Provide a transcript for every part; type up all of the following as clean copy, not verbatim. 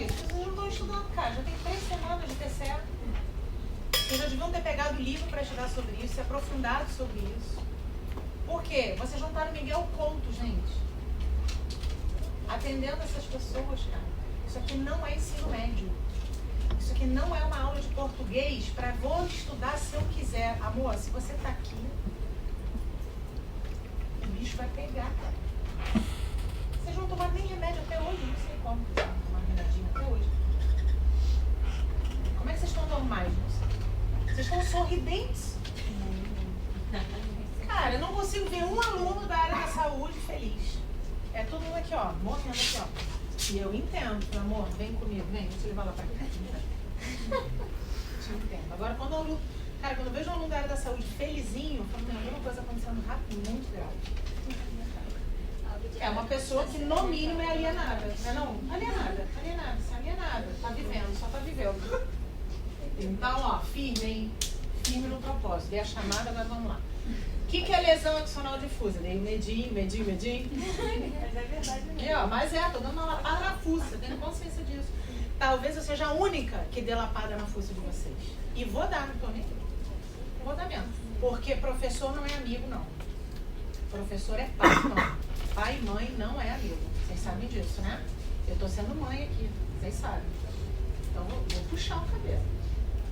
isso? Vocês não estão estudando, cara. Já tem 3 semanas de TCE. Vocês já deviam ter pegado o livro para estudar sobre isso, se aprofundado sobre isso. Por quê? Vocês não estão no Miguel Couto, gente. Atendendo essas pessoas, cara. Isso aqui não é ensino médio. Isso aqui não é uma aula de português para vou estudar se eu quiser. Amor, se você tá aqui, o bicho vai pegar, cara. Vocês não tomaram nem remédio até hoje, não sei como tomar remedinho até hoje. Como é que vocês estão normais, moça? Vocês estão sorridentes? Cara, eu não consigo ver um aluno da área da saúde feliz. É todo mundo aqui, ó, morrendo aqui, ó. E eu entendo, meu amor, vem comigo, vem, deixa eu levar lá pra cá. Eu entendo. Agora, quando o aluno, cara, quando eu vejo um aluno da área da saúde felizinho, eu falo, tem alguma coisa acontecendo rápido, muito grave. É uma pessoa que no mínimo é alienada, não é não? Alienada, se alienada, tá vivendo, só tá vivendo. Então, ó, firme, hein? Firme no propósito. Dei a chamada, agora vamos lá. O que é lesão axonal difusa? Dei medinho. Mas é verdade mesmo. E, ó, mas tô dando uma lapada na fuça, tenho consciência disso. Talvez eu seja a única que dê lapada na fuça de vocês. E vou dar, não tô nem. Vou dar mesmo. Porque professor não é amigo, não. Professor é pai, não. Pai e mãe não é amigo. Vocês sabem disso, né? Eu tô sendo mãe aqui, vocês sabem. Então vou puxar o cabelo.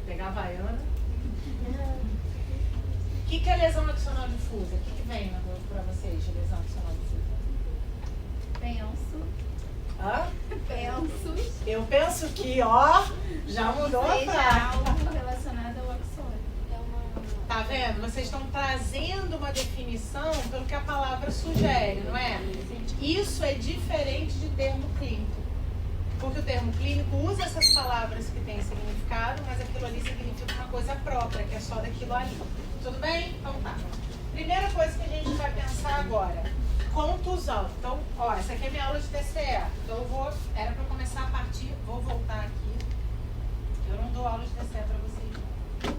Pegar a vaiana. O que é lesão axonal difusa? O que vem pra vocês de lesão axonal difusa? Penso. Hã? Penso. Eu penso que, ó, já mudou a Seja frase. algo relacionado ao axônio. Tá vendo? Vocês estão trazendo uma definição pelo que a palavra sugere, não é? Isso é diferente de termo clínico. Porque o termo clínico usa essas palavras que têm significado, mas aquilo ali significa uma coisa própria, que é só daquilo ali. Tudo bem? Então tá. Primeira coisa que a gente vai pensar agora. Contusão. Então, ó, essa aqui é minha aula de TCE. Então era pra começar a partir, vou voltar aqui. Eu não dou aula de TCE pra vocês, não.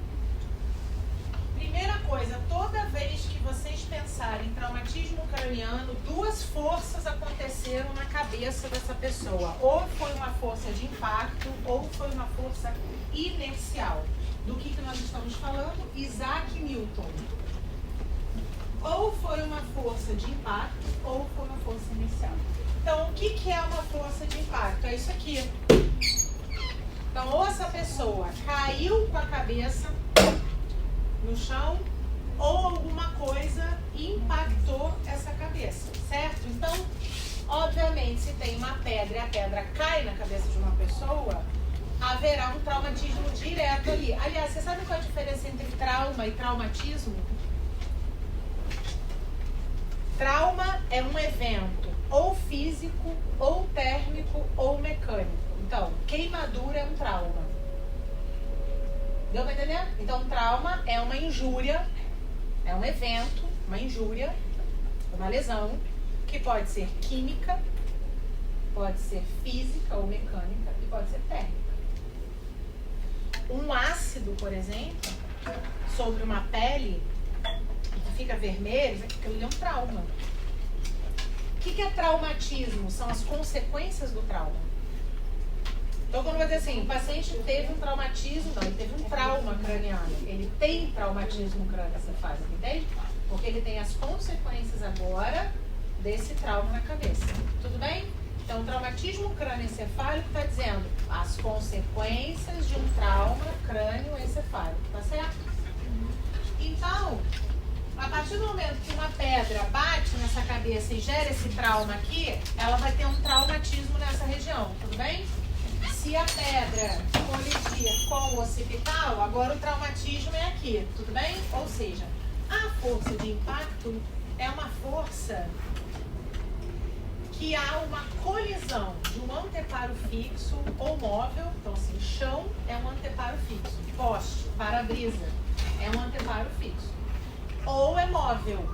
Primeira coisa, toda vez que vocês pensarem em traumatismo craniano, 2 forças aconteceram na cabeça dessa pessoa. Ou foi uma força de impacto, ou foi uma força inercial. Do que nós estamos falando? Isaac Newton. Ou foi uma força de impacto, ou foi uma força inercial. Então, o que é uma força de impacto? É isso aqui. Então, ou essa pessoa caiu com a cabeça no chão, ou alguma coisa impactou essa cabeça, certo? Então, obviamente, se tem uma pedra e a pedra cai na cabeça de uma pessoa, haverá um traumatismo direto ali. Aliás, você sabe qual é a diferença entre trauma e traumatismo? Trauma é um evento ou físico, ou térmico, ou mecânico. Então, queimadura é um trauma. Deu pra entender? Então, trauma é uma injúria, é um evento, uma injúria, uma lesão, que pode ser química, pode ser física ou mecânica e pode ser térmica. Um ácido, por exemplo, sobre uma pele que fica vermelho, aquilo ali é um trauma. O que é traumatismo? São as consequências do trauma. Então, quando vai dizer assim, o paciente teve um traumatismo, não, ele teve um trauma craniano. Ele tem traumatismo crânioencefálico, entende? Porque ele tem as consequências agora desse trauma na cabeça. Tudo bem? Então, o traumatismo crânioencefálico está dizendo as consequências de um trauma crânioencefálico, tá certo? Então, a partir do momento que uma pedra bate nessa cabeça e gera esse trauma aqui, ela vai ter um traumatismo nessa região, tudo bem? Se a pedra colidir com o occipital, agora o traumatismo é aqui, tudo bem? Ou seja, a força de impacto é uma força que há uma colisão de um anteparo fixo ou móvel. Então, assim, chão é um anteparo fixo, poste, para-brisa é um anteparo fixo. Ou é móvel,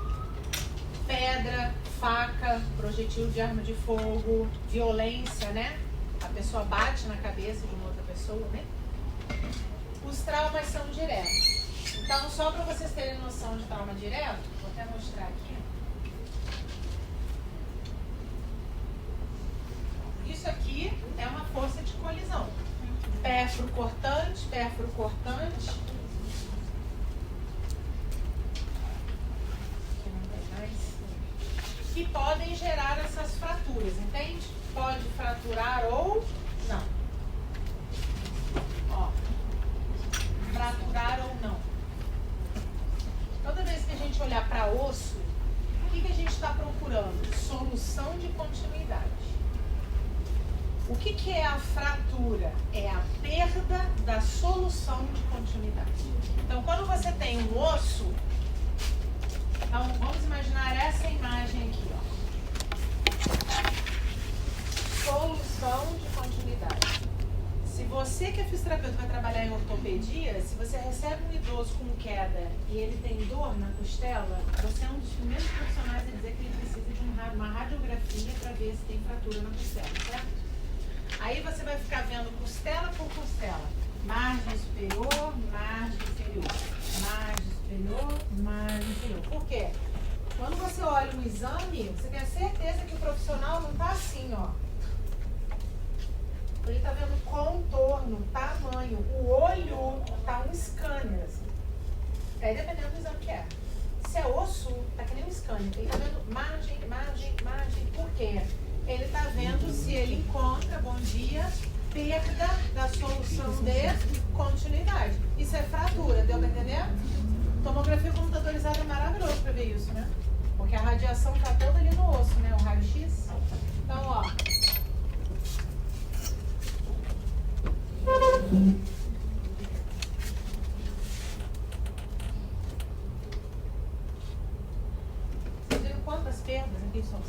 pedra, faca, projetil de arma de fogo, violência, né? A pessoa bate na cabeça de uma outra pessoa, né? Os traumas são diretos. Então, só para vocês terem noção de trauma direto, vou até mostrar aqui. Isso aqui é uma força de colisão. pérfuro cortante, que podem gerar essas fraturas, entende? Pode fraturar ou não. Ó, fraturar ou não. Toda vez que a gente olhar para osso, o que a gente está procurando? Solução de continuidade. O que é a fratura? É a perda da solução de continuidade. Então, quando você tem um osso, então vamos imaginar essa imagem aqui, ó. Solução de continuidade. Se você que é fisioterapeuta vai trabalhar em ortopedia, se você recebe um idoso com queda e ele tem dor na costela, você é um dos primeiros profissionais a dizer que ele precisa de uma radiografia para ver se tem fratura na costela, certo? Aí você vai ficar vendo costela por costela. Margem superior, margem inferior. Margem superior, margem inferior. Por quê? Quando você olha um exame, você tem a certeza que o profissional não está assim, ó. Ele está vendo contorno, tamanho. O olho está um scanner, assim. Aí dependendo do exame que é. Se é osso, tá que nem um scanner. Ele está vendo margem, margem, margem. Por quê? Ele está vendo se ele encontra, bom dia, perda da solução de continuidade. Isso é fratura, deu para entender? Tomografia computadorizada é maravilhoso para ver isso, né? Porque a radiação está toda ali no osso, né? O raio-x. Então, ó. Vocês viram quantas perdas aqui são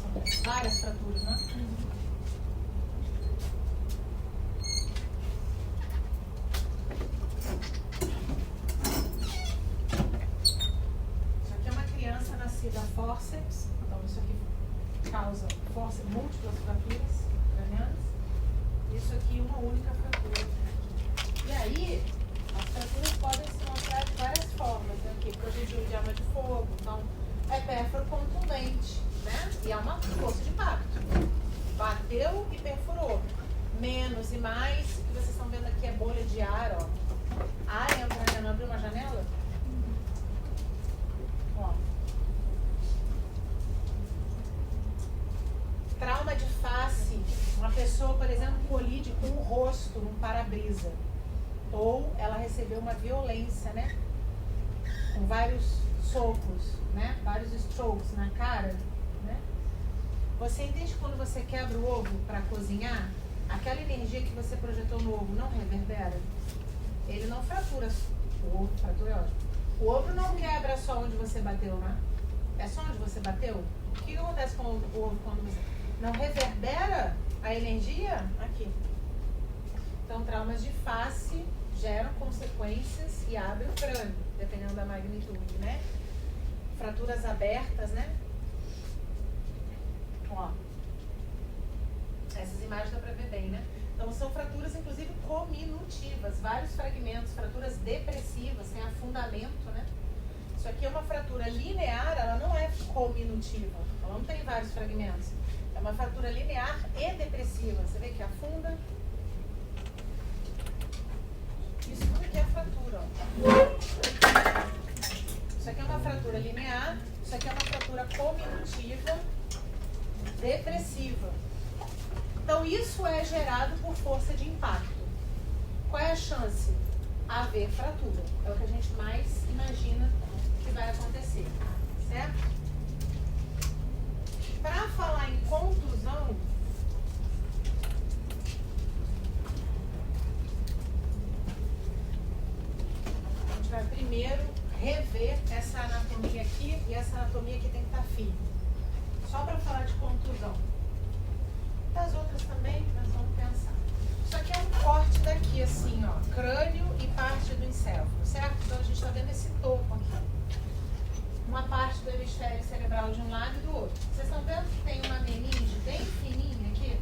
várias fraturas, né? Isso aqui é uma criança nascida a fórceps, então isso aqui causa múltiplas fraturas cranianas. Isso aqui uma única fratura. E aí, as fraturas podem se mostrar de várias formas, né? Aqui, projetil de arma de fogo, então é pérfuro contundente, né? E é uma força de impacto. Bateu e perfurou. Menos e mais, o que vocês estão vendo aqui é bolha de ar, ó. Ar entra, não abriu uma janela? Ó. Trauma de face. Uma pessoa, por exemplo, colide com o rosto num para-brisa. Ou ela recebeu uma violência, né? Com vários socos, né? Vários strokes na cara, né? Você entende que quando você quebra o ovo para cozinhar, aquela energia que você projetou no ovo não reverbera? Ele não fratura o ovo, fratura é ótimo. O ovo não quebra só onde você bateu, né? É só onde você bateu? O que acontece com o ovo quando você... Não reverbera a energia aqui. Então, traumas de face geram consequências e abrem o crânio, dependendo da magnitude, né? Fraturas abertas, né? Ó. Essas imagens dá pra ver bem, né? Então, são fraturas, inclusive, cominutivas. Vários fragmentos, fraturas depressivas, sem afundamento, né? Isso aqui é uma fratura linear, ela não é cominutiva. Ela não tem vários fragmentos. É uma fratura linear e depressiva. Você vê que afunda. Isso tudo aqui é fratura, ó. Isso aqui é uma fratura linear. Isso aqui é uma fratura cominutiva depressiva. Então, isso é gerado por força de impacto. Qual é a chance? Haver fratura. É o que a gente mais imagina que vai acontecer. Certo? Para falar em contusão, a gente vai primeiro rever essa anatomia aqui e essa anatomia aqui tem que estar firme. Só para falar de contusão. Das outras também, nós vamos pensar. Isso aqui é um corte daqui, assim, ó, crânio e parte do encéfalo, certo? Então a gente está vendo esse topo aqui. Uma parte do hemisfério cerebral de um lado e do outro. Vocês estão vendo que tem uma meninge bem fininha aqui?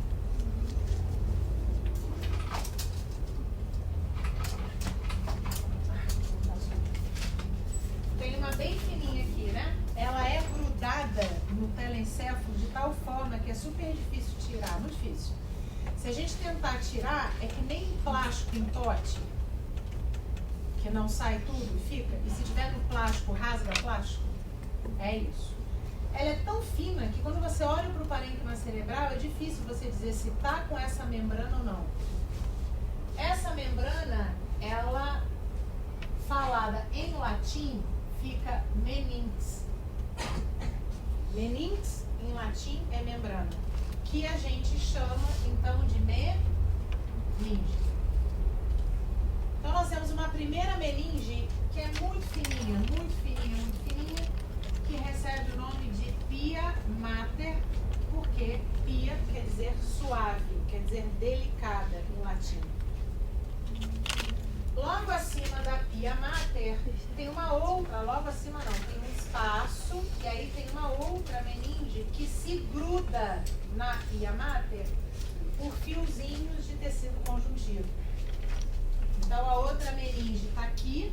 Tem uma bem fininha aqui, né? Ela é grudada no telencéfalo de tal forma que é super difícil tirar, muito difícil. Se a gente tentar tirar, é que nem plástico em pote, que não sai tudo e fica. E se tiver no plástico, rasga plástico. É isso. Ela é tão fina que quando você olha para o parênquima cerebral, é difícil você dizer se está com essa membrana ou não. Essa membrana, ela, falada em latim, fica meninx. Meninx, em latim, é membrana. Que a gente chama, então, de meninge. Então, nós temos uma primeira meninge que é muito fininha, que recebe o nome de pia mater, porque pia quer dizer suave, quer dizer delicada em latim. Logo acima da pia mater tem uma outra, logo acima não, tem um espaço, e aí tem uma outra meninge que se gruda na pia mater por fiozinhos de tecido conjuntivo. Então a outra meninge está aqui,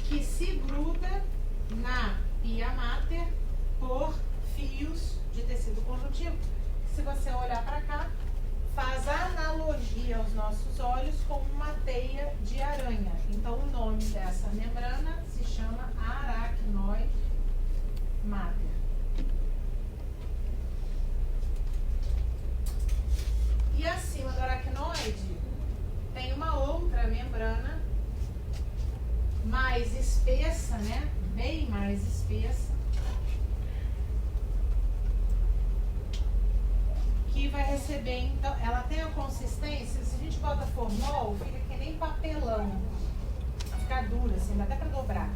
que se gruda na pia mater por fios de tecido conjuntivo. Se você olhar para cá, faz analogia aos nossos olhos com uma teia de aranha. Então o nome dessa membrana se chama aracnoide mater. E acima do aracnoide tem uma outra membrana mais espessa, né? Bem mais espessa, que vai receber, então, ela tem a consistência, se a gente bota formol, fica que nem papelão, fica dura, assim, dá até para dobrar.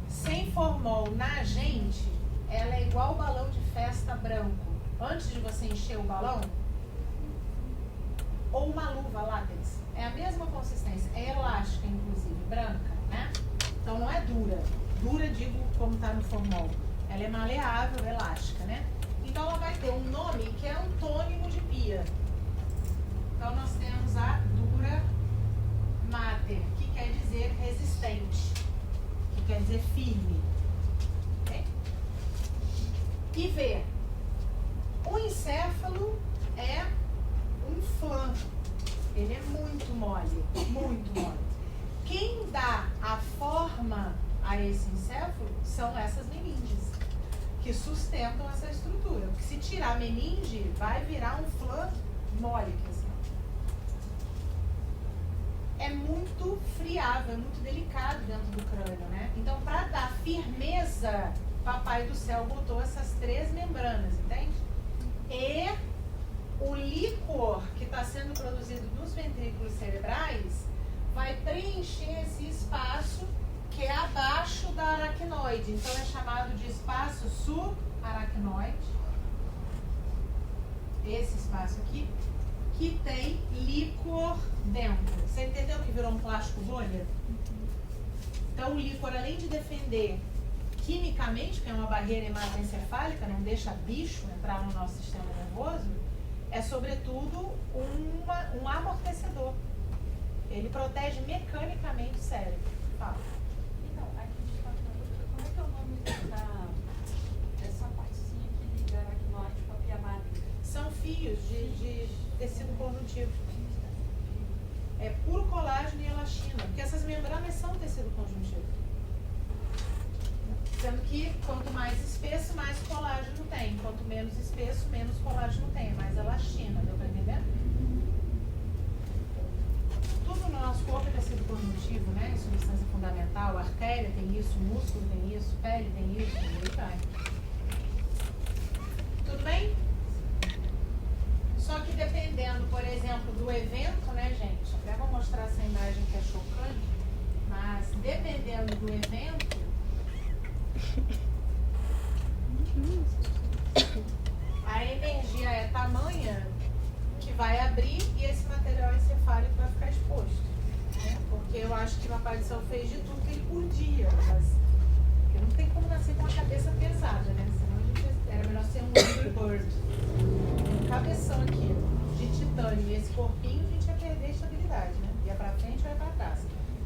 Sem formol na gente, ela é igual balão de festa branco. Antes de você encher o balão, ou uma luva látex, é a mesma consistência, é elástica, inclusive, branca, né? Então não é dura. Dura, digo, como está no formol. Ela é maleável, elástica, né? Então ela vai ter um nome que é antônimo de pia. Então nós temos a dura mater, que quer dizer resistente, que quer dizer firme. Okay? E V. O encéfalo é um flan. Ele é muito mole, muito mole. Quem dá a forma a esse encéfalo são essas meninges, que sustentam essa estrutura. Porque se tirar a meninge, vai virar um flan mole. Assim. É muito friável, é muito delicado dentro do crânio, né? Então, para dar firmeza, Papai do Céu botou essas 3 membranas, entende? E o líquor que está sendo produzido nos ventrículos cerebrais vai preencher esse espaço que é abaixo da aracnoide. Então é chamado de espaço subaracnoide. Esse espaço aqui, que tem líquor dentro. Você entendeu que virou um plástico bolha? Então o líquor, além de defender quimicamente, que é uma barreira hematoencefálica, não deixa bicho entrar no nosso sistema nervoso, é sobretudo um amortecedor. Ele protege mecanicamente o cérebro. Fala. Então, aqui a gente está falando, como é que é o nome dessa partezinha que liga a aracnoide com a pia mater? São fios de tecido conjuntivo. É puro colágeno e elastina, porque essas membranas são tecido conjuntivo. Sendo que quanto mais espesso, mais colágeno tem. Quanto menos espesso, menos colágeno tem. Mais elastina, deu para entender? Tudo no nosso corpo é tecido conjuntivo, né? É substância fundamental. A artéria tem isso, o músculo tem isso, pele tem isso, e aí vai. Tudo bem? Só que dependendo, por exemplo, do evento, né, gente? Até vou mostrar essa imagem que é chocante, mas dependendo do evento, a energia é tamanha que vai abrir e esse material encefálico vai ficar exposto, né? Porque eu acho que o Papai do Céu fez de tudo que ele podia, mas porque não tem como nascer com a cabeça pesada, né? Senão a gente era melhor ser um bird, um cabeção aqui de titânio, e esse corpinho a gente ia perder a estabilidade, né? Ia pra frente ou ia pra trás.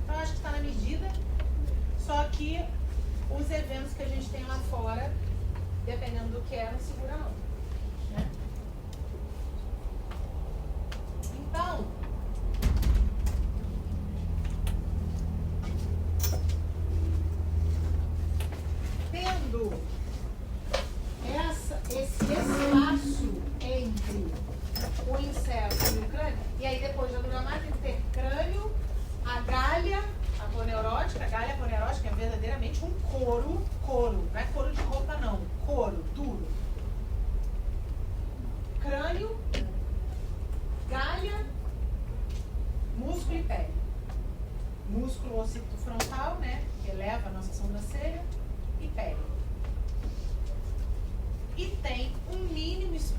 Então eu acho que está na medida, só que os eventos que a gente tem lá fora, dependendo do que é, não segura não, né?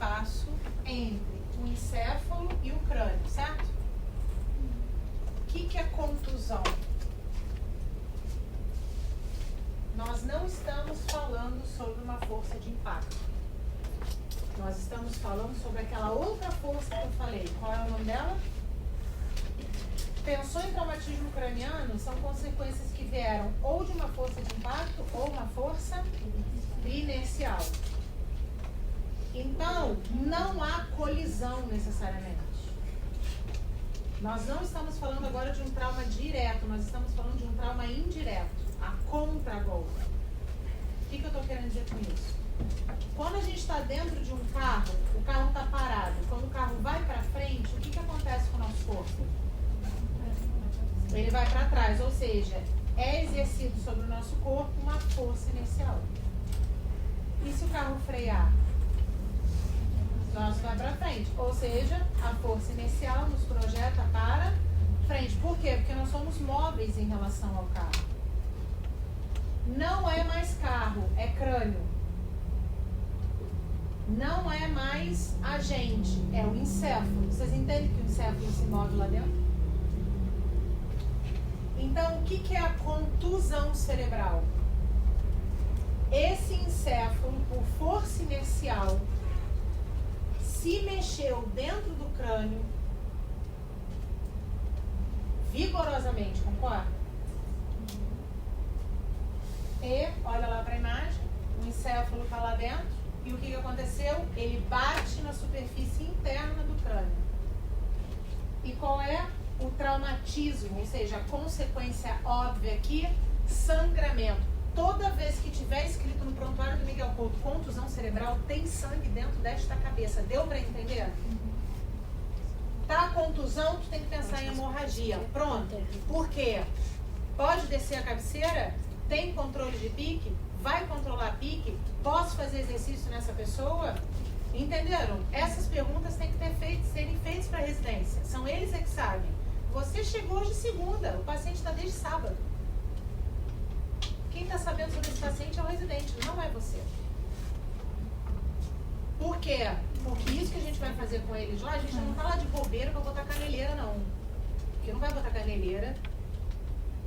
espaço entre o encéfalo e o crânio, certo? O que é contusão? Nós não estamos falando sobre uma força de impacto. Nós estamos falando sobre aquela outra força que eu falei. Qual é o nome dela? Pensou em traumatismo craniano, são consequências que vieram ou de uma força de impacto ou uma força inercial. Então, não há colisão necessariamente. Nós não estamos falando agora de um trauma direto, nós estamos falando de um trauma indireto, a contragolpe. O que eu estou querendo dizer com isso? Quando a gente está dentro de um carro, o carro está parado. Quando o carro vai para frente, o que acontece com o nosso corpo? Ele vai para trás, ou seja, é exercido sobre o nosso corpo uma força inercial. E se o carro frear? O nosso vai para frente, ou seja, a força inercial nos projeta para frente. Por quê? Porque nós somos móveis em relação ao carro. Não é mais carro, é crânio. Não é mais a gente, é o encéfalo. Vocês entendem que o encéfalo se move lá dentro? Então, o que é a contusão cerebral? Esse encéfalo, por força inercial, se mexeu dentro do crânio vigorosamente, concorda? E, olha lá para a imagem, o encéfalo está lá dentro e o que aconteceu? Ele bate na superfície interna do crânio. E qual é o traumatismo? Ou seja, a consequência óbvia aqui, sangramento. Toda vez que tiver escrito no prontuário do Miguel Couto, contusão cerebral, tem sangue dentro desta cabeça. Deu para entender? Tá, contusão, tu tem que pensar em hemorragia. Pronto. Por quê? Pode descer a cabeceira? Tem controle de pique? Vai controlar pique? Posso fazer exercício nessa pessoa? Entenderam? Essas perguntas têm que serem feitas para a residência. São eles que sabem. Você chegou hoje segunda, o paciente está desde sábado. Quem está sabendo sobre esse paciente é o residente, não é você. Por quê? Porque isso que a gente vai fazer com eles lá, a gente não está lá de bobeira para botar caneleira, não. Porque não vai botar caneleira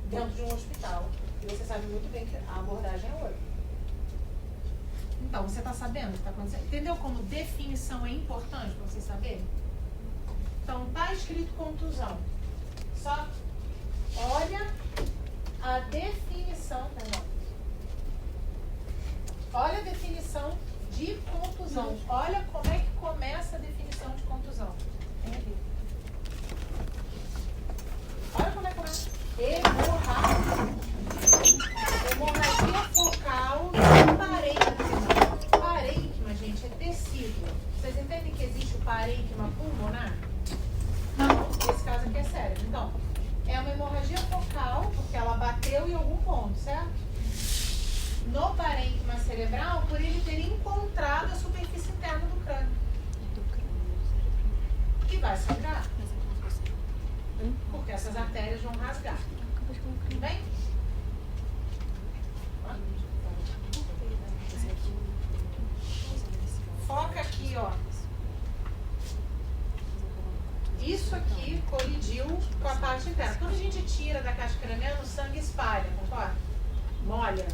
dentro de um hospital. E você sabe muito bem que a abordagem é outra. Então, você está sabendo o que está acontecendo? Entendeu como definição é importante para você saber? Então, está escrito contusão. Só olha a definição, olha a definição de contusão. Olha como é que começa a definição de contusão. Olha como é que começa. Hemorragia focal do parênquima. Parênquima, gente, é tecido. Vocês entendem que existe o parênquima pulmonar? Não, esse caso aqui é sério. Então, é uma hemorragia focal, porque ela bateu em algum ponto, certo? No parênquima cerebral, por ele ter encontrado a superfície interna do crânio. E vai sangrar. Porque essas artérias vão rasgar. Tudo bem? Foca aqui, ó. Isso aqui colidiu com a parte interna. Quando a gente tira da caixa craniana, o sangue espalha, concorda? Molha.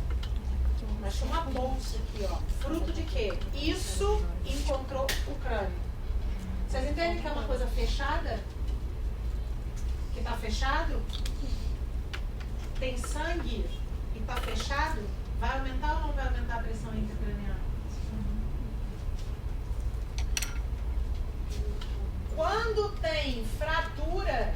Mas tinha uma bolsa aqui, ó. Fruto de quê? Isso encontrou o crânio. Vocês entendem que é uma coisa fechada? Que está fechado? Tem sangue e está fechado? Vai aumentar ou não vai aumentar a pressão intracraniana? Quando tem fratura,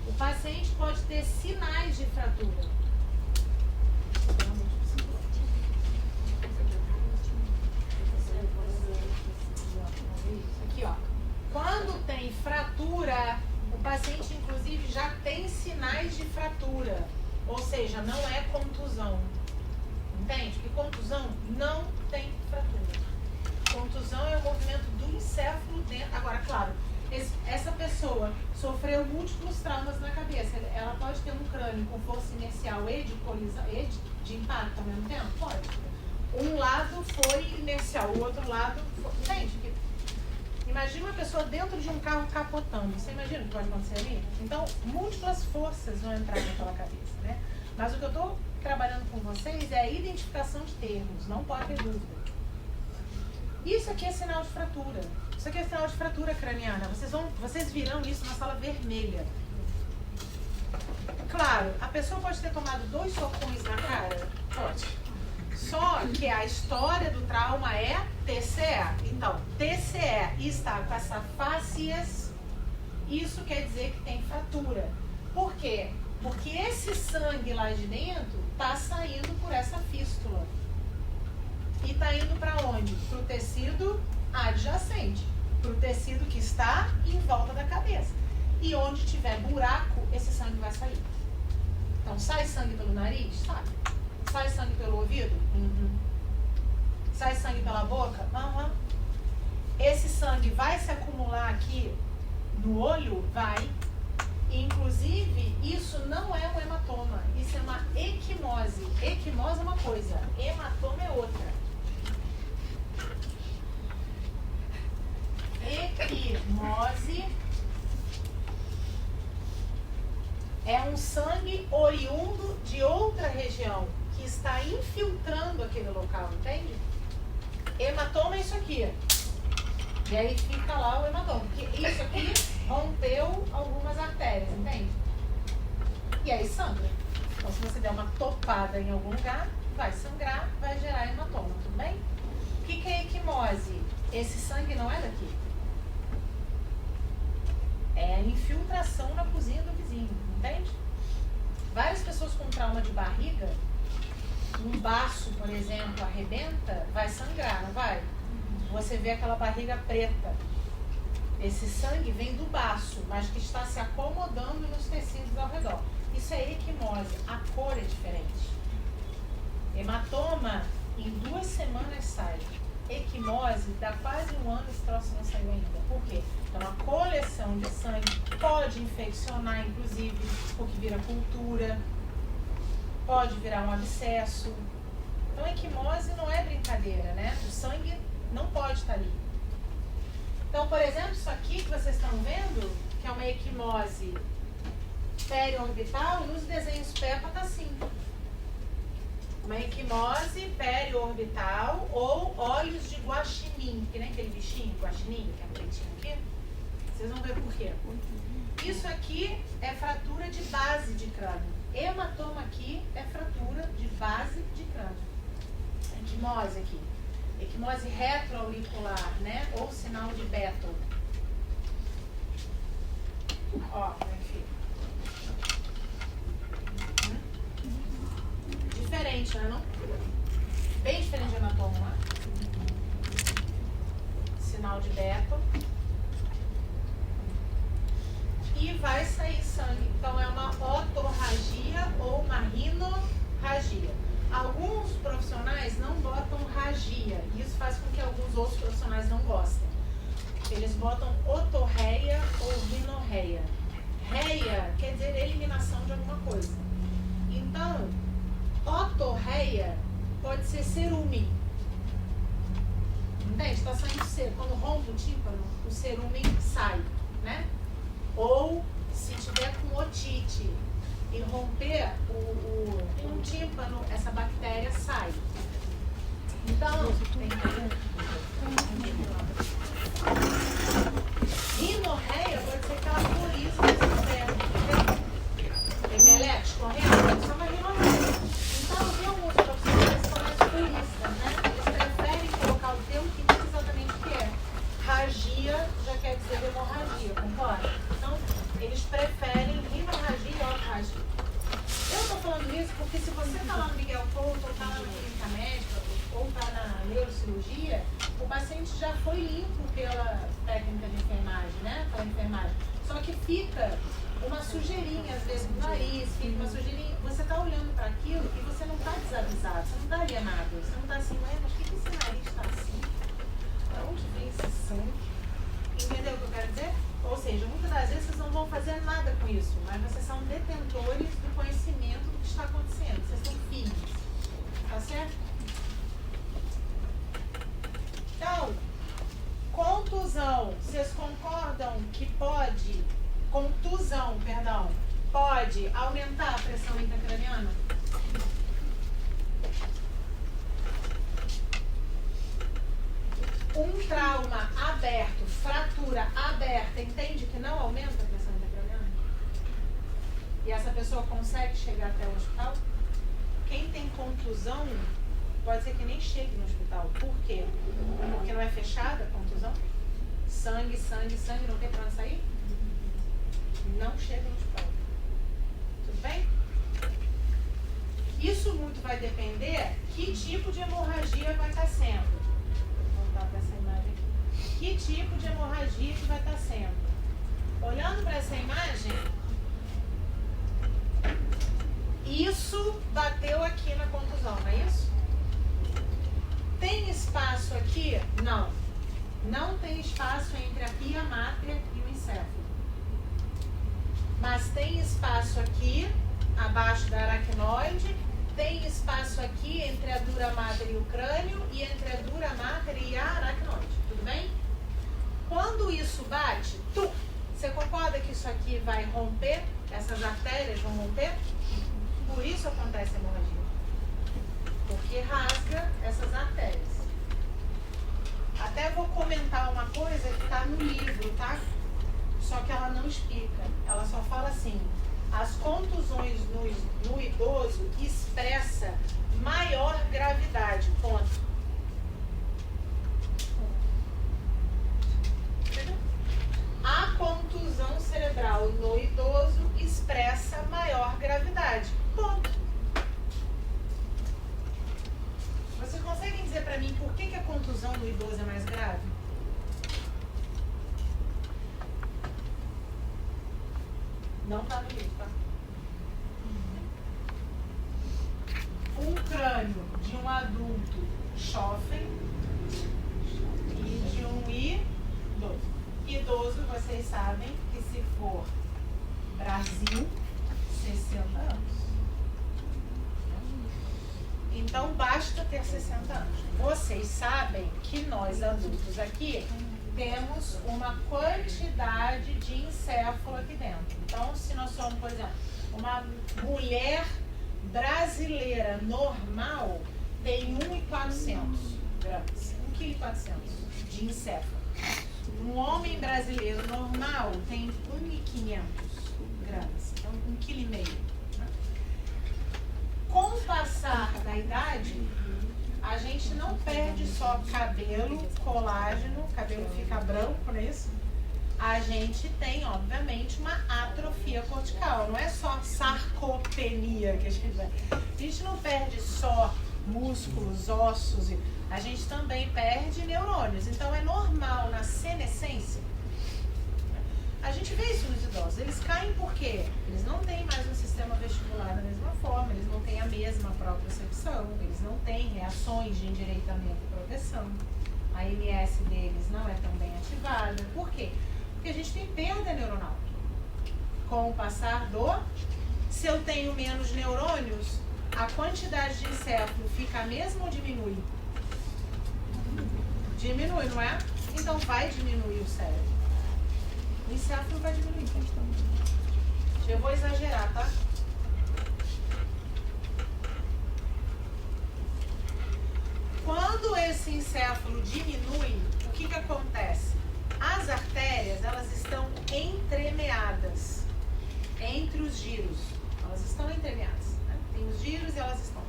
o paciente pode ter sinais de fratura. Aqui, ó. Quando tem fratura, o paciente, inclusive, já tem sinais de fratura. Ou seja, não é contusão. Entende? Porque contusão não tem fratura. Contusão é o movimento do encéfalo dentro. Agora, claro, essa pessoa sofreu múltiplos traumas na cabeça. Ela pode ter ter um crânio com força inercial e de colisão, e de impacto ao mesmo tempo? Pode. Um lado foi inercial, o outro lado foi... Entende? Imagina uma pessoa dentro de um carro capotando. Você imagina o que pode acontecer ali? Então, múltiplas forças vão entrar naquela cabeça, né? Mas o que eu estou trabalhando com vocês é a identificação de termos, não pode ter dúvida. Isso aqui é sinal de fratura. Isso aqui é sinal de fratura craniana. Vocês virão isso na sala vermelha. Claro, a pessoa pode ter tomado 2 socões na cara? Pode. Só que a história do trauma é TCE. Então, TCE e está com essa fáscias, isso quer dizer que tem fratura. Por quê? Porque esse sangue lá de dentro está saindo por essa fístula. E está indo para onde? Para o tecido adjacente. Para o tecido que está em volta da cabeça. E onde tiver buraco, esse sangue vai sair. Então, sai sangue pelo nariz? Sai. Sai sangue pelo ouvido? Uhum. Sai sangue pela boca? Uhum. Esse sangue vai se acumular aqui no olho? Vai. Inclusive, isso não é um hematoma. Isso é uma equimose. Equimose é uma coisa, hematoma é outra. Equimose é um sangue oriundo de outra região que está infiltrando aquele local, entende? Hematoma é isso aqui. E aí fica lá o hematoma. Porque isso aqui rompeu algumas artérias, entende? E aí sangra. Então, se você der uma topada em algum lugar, vai sangrar, vai gerar hematoma, tudo bem? O que é equimose? Esse sangue não é daqui. É a infiltração na cozinha do vizinho, entende? Várias pessoas com trauma de barriga, um baço, por exemplo, arrebenta, vai sangrar, não vai? Você vê aquela barriga preta. Esse sangue vem do baço, mas que está se acomodando nos tecidos ao redor. Isso é equimose. A cor é diferente. Hematoma, em 2 semanas sai. Equimose, dá quase 1 ano esse troço não saiu ainda. Por quê? Então, a coleção de sangue pode infeccionar, inclusive, porque vira cultura, pode virar um abscesso. Então, equimose não é brincadeira, né? O sangue não pode estar ali. Então, por exemplo, isso aqui que vocês estão vendo, que é uma equimose periorbital, nos desenhos PEPA está assim. Uma equimose periorbital ou olhos de guaxinim, que nem aquele bichinho, guaxinim, que é pretinho aqui. Vocês vão ver por quê. Isso aqui é fratura de base de crânio. Hematoma aqui é fratura de base de crânio. Equimose aqui. Equimose retroauricular, né? Ou sinal de Bethel. Ó, meu filho. Diferente, né, não? Bem diferente de hematoma, né? Sinal de Bethel. E vai sair sangue. Então é uma otorragia ou uma rinorragia. Alguns profissionais não botam ragia. Isso faz com que alguns outros profissionais não gostem. Eles botam otorreia ou rinorreia. Reia quer dizer eliminação de alguma coisa. Então, otorreia pode ser cerume. Entende? Está saindo cedo. Quando rompe o tímpano, o cerume sai, né? Ou se tiver com otite e romper um tímpano, essa bactéria sai. Então, rinorreia pode ser aquela coriza que você vê. Emelete correndo, isso é uma rinorreia. Então, tem alguns profissionais que são mais puristas, né? Eles preferem colocar o termo que diz exatamente o que é. Ragia já quer dizer hemorragia, concorda? Então, eles preferem rinorragia e otorragia. Eu estou falando isso porque se você está lá no Miguel Couto, ou está lá na clínica médica, ou está na neurocirurgia, o paciente já foi limpo pela técnica de enfermagem, né? Pela enfermagem. Só que fica uma sujeirinha, às vezes, no nariz, fica uma sujeirinha. Você está olhando para aquilo e você não está desavisado, você não está alienado. Você não está assim, mas por que esse nariz está assim? Da onde vem esse sangue? Entendeu o que eu quero dizer? Ou seja, muitas das vezes vocês não vão fazer nada com isso, mas vocês são detentores do aumentar a pressão intracraniana? Um trauma aberto, fratura aberta, entende que não aumenta a pressão intracraniana? E essa pessoa consegue chegar até o hospital? Quem tem contusão pode ser que nem chegue no hospital. Por quê? Porque não é fechada a contusão? Sangue, sangue, sangue, não tem pra onde sair? Não chega no hospital. Tudo bem? Isso muito vai depender que tipo de hemorragia vai estar sendo. Vou voltar para essa imagem aqui. Que tipo de hemorragia que vai estar sendo? Olhando para essa imagem, isso bateu aqui na contusão, não é isso? Tem espaço aqui? Não. Não tem espaço entre a pia máter e o encéfalo. Mas tem espaço aqui, abaixo da aracnoide, tem espaço aqui entre a dura mater e o crânio e entre a dura mater e a aracnoide. Tudo bem? Quando isso bate, você concorda que isso aqui vai romper? Essas artérias vão romper? Por isso acontece a hemorragia. Porque rasga essas artérias. Até vou comentar uma coisa que está no livro, tá? Só que ela não explica. Ela só fala assim: as contusões no idoso expressa maior gravidade. Ponto. A contusão cerebral no idoso expressa maior gravidade. Ponto. Vocês conseguem dizer para mim por que a contusão no idoso é mais grave? Não está no livro, tá? Um crânio de um adulto chofre e de um idoso. Idoso, vocês sabem que se for Brasil, 60 anos. Então basta ter 60 anos. Vocês sabem que nós adultos aqui temos uma quantidade de encéfalo aqui dentro. Então, se nós somos, por exemplo, uma mulher brasileira normal, tem 1.400 gramas, 1,4 kg de encéfalo. Um homem brasileiro normal tem 1.500 gramas, então 1,5 kg. Com o passar da idade, a gente não perde só cabelo, colágeno, o cabelo fica branco, não é isso? A gente tem, obviamente, uma atrofia cortical. Não é só sarcopenia que a gente vai. A gente não perde só músculos, ossos, a gente também perde neurônios. Então é normal na senescência. A gente vê isso nos idosos. Eles caem por quê? Eles não têm mais um sistema vestibular da mesma forma, eles não têm a mesma propriocepção, eles não têm reações de endireitamento e proteção. A MS deles não é tão bem ativada. Por quê? Porque a gente tem perda neuronal. Com o passar do... Se eu tenho menos neurônios, a quantidade de encéfalo fica a mesma ou diminui? Diminui, não é? Então vai diminuir o cérebro. O encéfalo vai diminuir. Eu vou exagerar, tá? Quando esse encéfalo diminui, o que acontece? As artérias, elas estão entremeadas entre os giros. Elas estão entremeadas, né? Tem os giros e elas estão.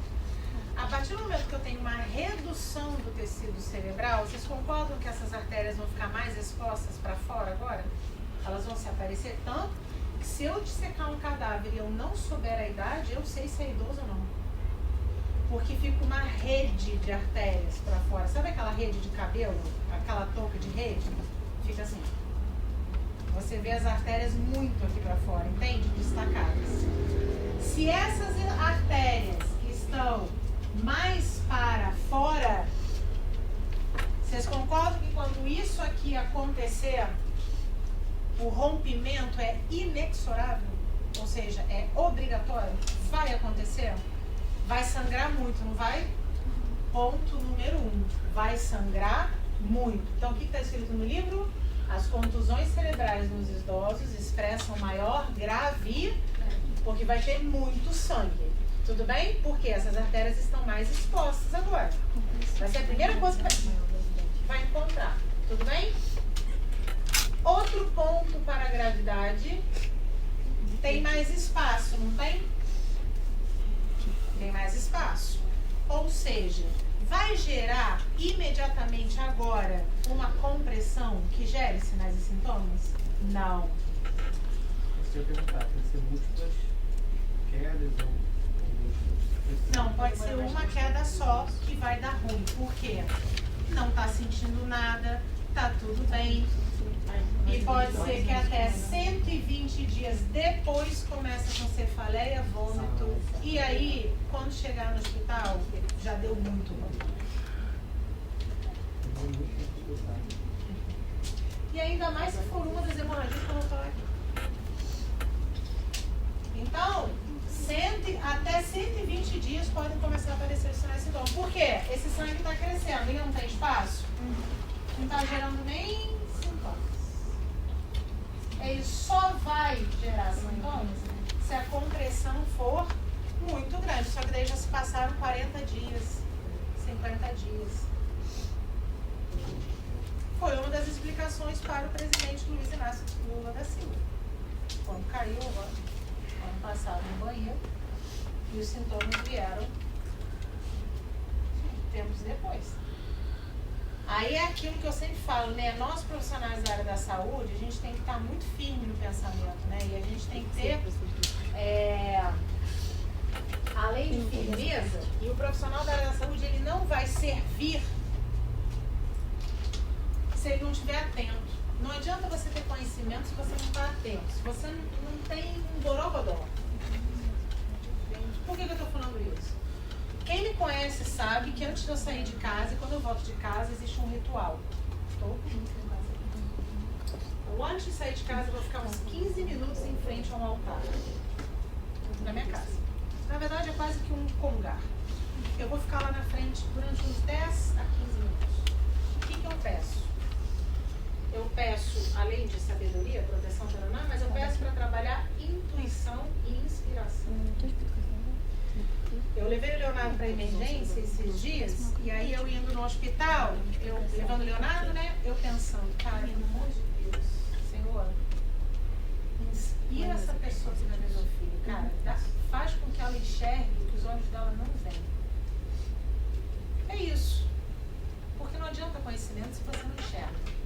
A partir do momento que eu tenho uma redução do tecido cerebral, vocês concordam que essas artérias vão ficar mais expostas para fora agora? Elas vão se aparecer tanto que se eu dissecar um cadáver e eu não souber a idade, eu sei se é idoso ou não. Porque fica uma rede de artérias para fora. Sabe aquela rede de cabelo? Aquela touca de rede? Fica assim. Você vê as artérias muito aqui para fora, entende? Destacadas. Se essas artérias estão mais para fora, vocês concordam que quando isso aqui acontecer, o rompimento é inexorável? Ou seja, é obrigatório? Vai acontecer? Vai sangrar muito, não vai? Ponto número 1. Vai sangrar muito. Então, o que está escrito no livro? As contusões cerebrais nos idosos expressam maior gravidade. Porque vai ter muito sangue. Tudo bem? Porque essas artérias estão mais expostas agora. Vai ser a primeira coisa que vai encontrar. Tudo bem? Outro ponto para a gravidade. Tem mais espaço, não tem? Tem mais espaço. Ou seja, vai gerar imediatamente agora uma compressão que gere sinais e sintomas? Não. Se eu perguntar, pode ser múltiplas quedas ou múltiplas? Não, pode ser uma queda só que vai dar ruim. Por quê? Não tá sentindo nada, tá tudo bem. E pode ser que até 120 dias depois comece com cefaleia, vômito. E aí, quando chegar no hospital, já deu muito ruim. E ainda mais se for uma das hemorragias que eu vou falar aqui. Então, até 120 dias podem começar a aparecer os sinais e sintomas. Por quê? Esse sangue está crescendo e não tem espaço. Não está gerando nem sintomas. Ele só vai gerar sintomas se a compressão for muito grande. Só que daí já se passaram 40 dias, 50 dias. Foi uma das explicações para o presidente Luiz Inácio Lula da Silva. Quando caiu ano passado no banheiro, e os sintomas vieram tempos depois. Aí é aquilo que eu sempre falo, né? Nós profissionais da área da saúde, a gente tem que estar muito firme no pensamento, né? E a gente tem que ter, além de firmeza, e o profissional da área da saúde, ele não vai servir se ele não estiver atento. Não adianta você ter conhecimento se você não está atento, se você não tem um borogodó. Por que eu estou falando isso? Quem me conhece sabe que antes de eu sair de casa e quando eu volto de casa existe um ritual. Ou antes de sair de casa eu vou ficar uns 15 minutos em frente a um altar na minha casa. Na verdade é quase que um congar. Eu vou ficar lá na frente durante uns 10 a 15 minutos. O que eu peço? Eu peço, além de sabedoria, proteção, mas eu peço para trabalhar intuição e inspiração. Eu levei o Leonardo para emergência esses dias, e aí eu indo no hospital, eu levando o Leonardo, né? Eu pensando, cara, pelo amor de Deus, Senhor, inspira essa pessoa que vai ver meu filho, cara, faz com que ela enxergue o que os olhos dela não veem. É isso. Porque não adianta conhecimento se você não enxerga.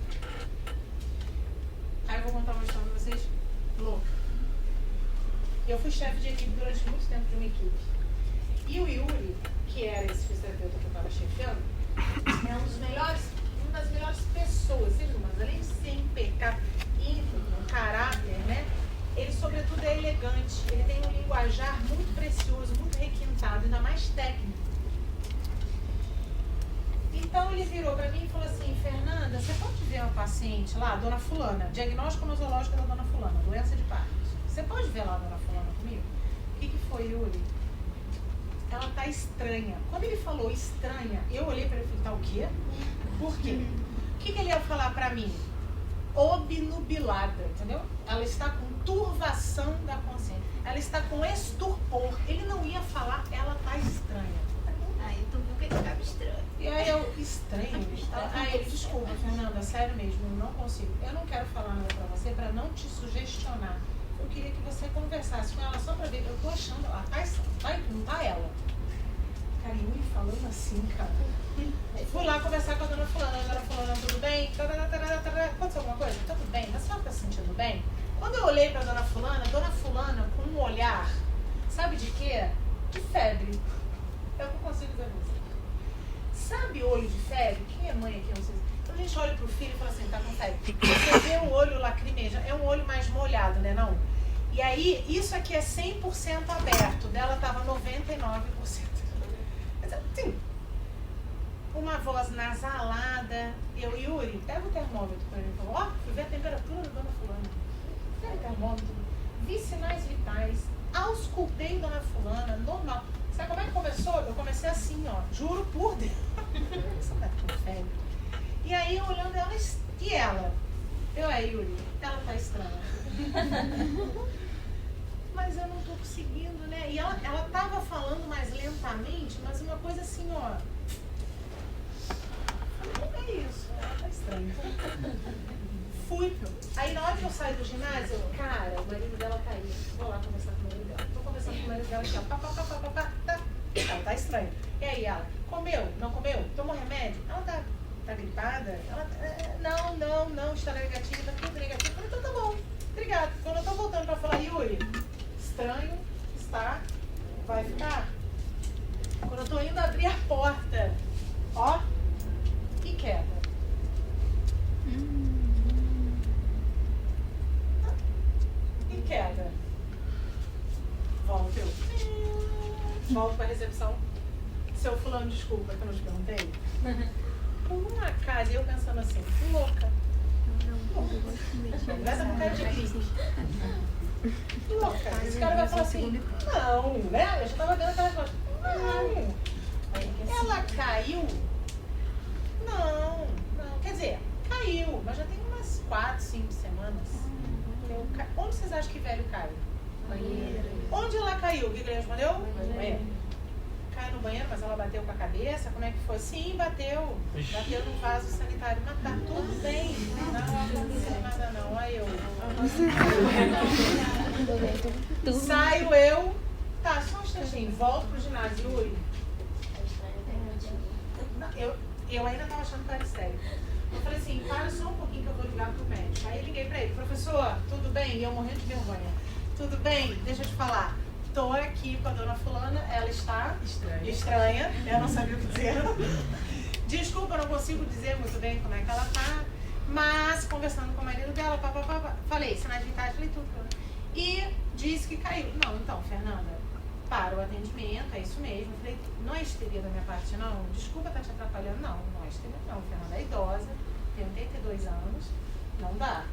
Aí eu vou contar uma história pra vocês louca. Eu fui chefe de equipe durante muito tempo de uma equipe. E o Yuri, que era esse fisioterapeuta que eu estava chefiando, é uma das melhores pessoas, seres humanos. Além de ser impecável, íntegro, um caráter, né? Ele, sobretudo, é elegante. Ele tem um linguajar muito precioso, muito requintado, ainda mais técnico. Então ele virou para mim e falou assim: Fernanda, você pode ver uma paciente lá, dona fulana, diagnóstico nosológico da dona fulana, doença de Parkinson. Você pode ver lá a dona fulana comigo? O que foi, Yuri? Ela tá estranha. Quando ele falou estranha, eu olhei para ele e falei: tá o quê? Por quê? O que ele ia falar para mim? Obnubilada, entendeu? Ela está com turvação da consciência. Ela está com estupor. Ele não ia falar, ela tá estranha. Aí tu viu que ele ficava estranho. E aí eu, estranho? Aí ele, desculpa, Fernanda, sério mesmo, eu não consigo. Eu não quero falar nada pra você pra não te sugestionar. Eu queria que você conversasse com ela só pra ver. Eu tô achando, ela tá estranha, não tá ela. Cara, Yuri falando assim, cara. Fui lá conversar com a dona fulana, tudo bem? Aconteceu alguma coisa? Tá tudo bem? A senhora tá se sentindo bem? Quando eu olhei pra dona fulana com um olhar, sabe de quê? De febre. Eu não consigo dizer isso. Sabe olho de febre? Quem é mãe aqui? Não sei. Então a gente olha pro filho e fala assim, tá com febre. Você vê o olho lacrimejando, é um olho mais molhado, né não? E aí, isso aqui é 100% aberto. Dela tava 99%. Assim, uma voz nasalada. Eu, Yuri, pega o termômetro pra ele. Falou, ó, fui ver a temperatura da dona fulana. Pega o termômetro. Vi sinais vitais. Auscultei dona fulana, normal. Sabe como é que começou? Eu comecei assim, ó. Juro por Deus. Você tá com febre. E aí, olhando ela, e ela? Eu, Yuri, ela tá estranha. mas eu não tô conseguindo, né? E ela tava falando mais lentamente, mas uma coisa assim, ó. É isso, tá estranho. Fui. Aí na hora que eu saio do ginásio, cara, o marido dela caiu. Vou lá conversar com o marido dela. Tô conversando com o marido dela aqui, ó. Tá. Ela tá estranha. E aí ela, comeu? Não comeu? Tomou remédio? Ela tá gripada? Ela não, está negativo, tá tudo negativo. Eu falei, então tá bom. Obrigada. Quando eu tô voltando pra falar, Yuri, estranho, está, vai ficar. Quando eu tô indo abrir a porta, ó, e queda. E queda. Volto pra recepção. Seu fulano, desculpa que eu não te perguntei. Por um acaso, eu pensando assim, louca. Conversa com cara de bico. Louca. Esse cara vai falar assim, não, né? Eu já tava vendo aquela coisa. Não. Ela caiu? Não. Quer dizer, caiu, mas já tem umas 4, 5 semanas. Onde vocês acham que velho cai? Banheiro. Onde ela caiu? O que ele respondeu? Banheiro. Caiu no banheiro, mas ela bateu com a cabeça? Como é que foi? Sim, bateu. Bateu no vaso sanitário. Mas tá tudo bem. Não aconteceu nada não. Aí eu. Saio eu. Tá, só um instantinho. Volto pro ginásio. Yuri. Eu ainda tava achando que era estéreo. Eu falei assim, para só um pouquinho que eu vou ligar pro médico. Aí eu liguei pra ele, professor, tudo bem? E eu morrendo de vergonha. Tudo bem? Deixa eu te falar. Tô aqui com a dona fulana, ela está estranha. Eu não sabia o que dizer. Desculpa, eu não consigo dizer muito bem como é que ela tá. Mas, conversando com o marido dela, falei, sinais vitais, falei tudo. E disse que caiu. Não, então, Fernanda, para o atendimento, é isso mesmo. Eu falei, não é histeria da minha parte, não. Desculpa estar te atrapalhando. Não é histeria, não. Fernanda é idosa, tem 82 anos, não dá.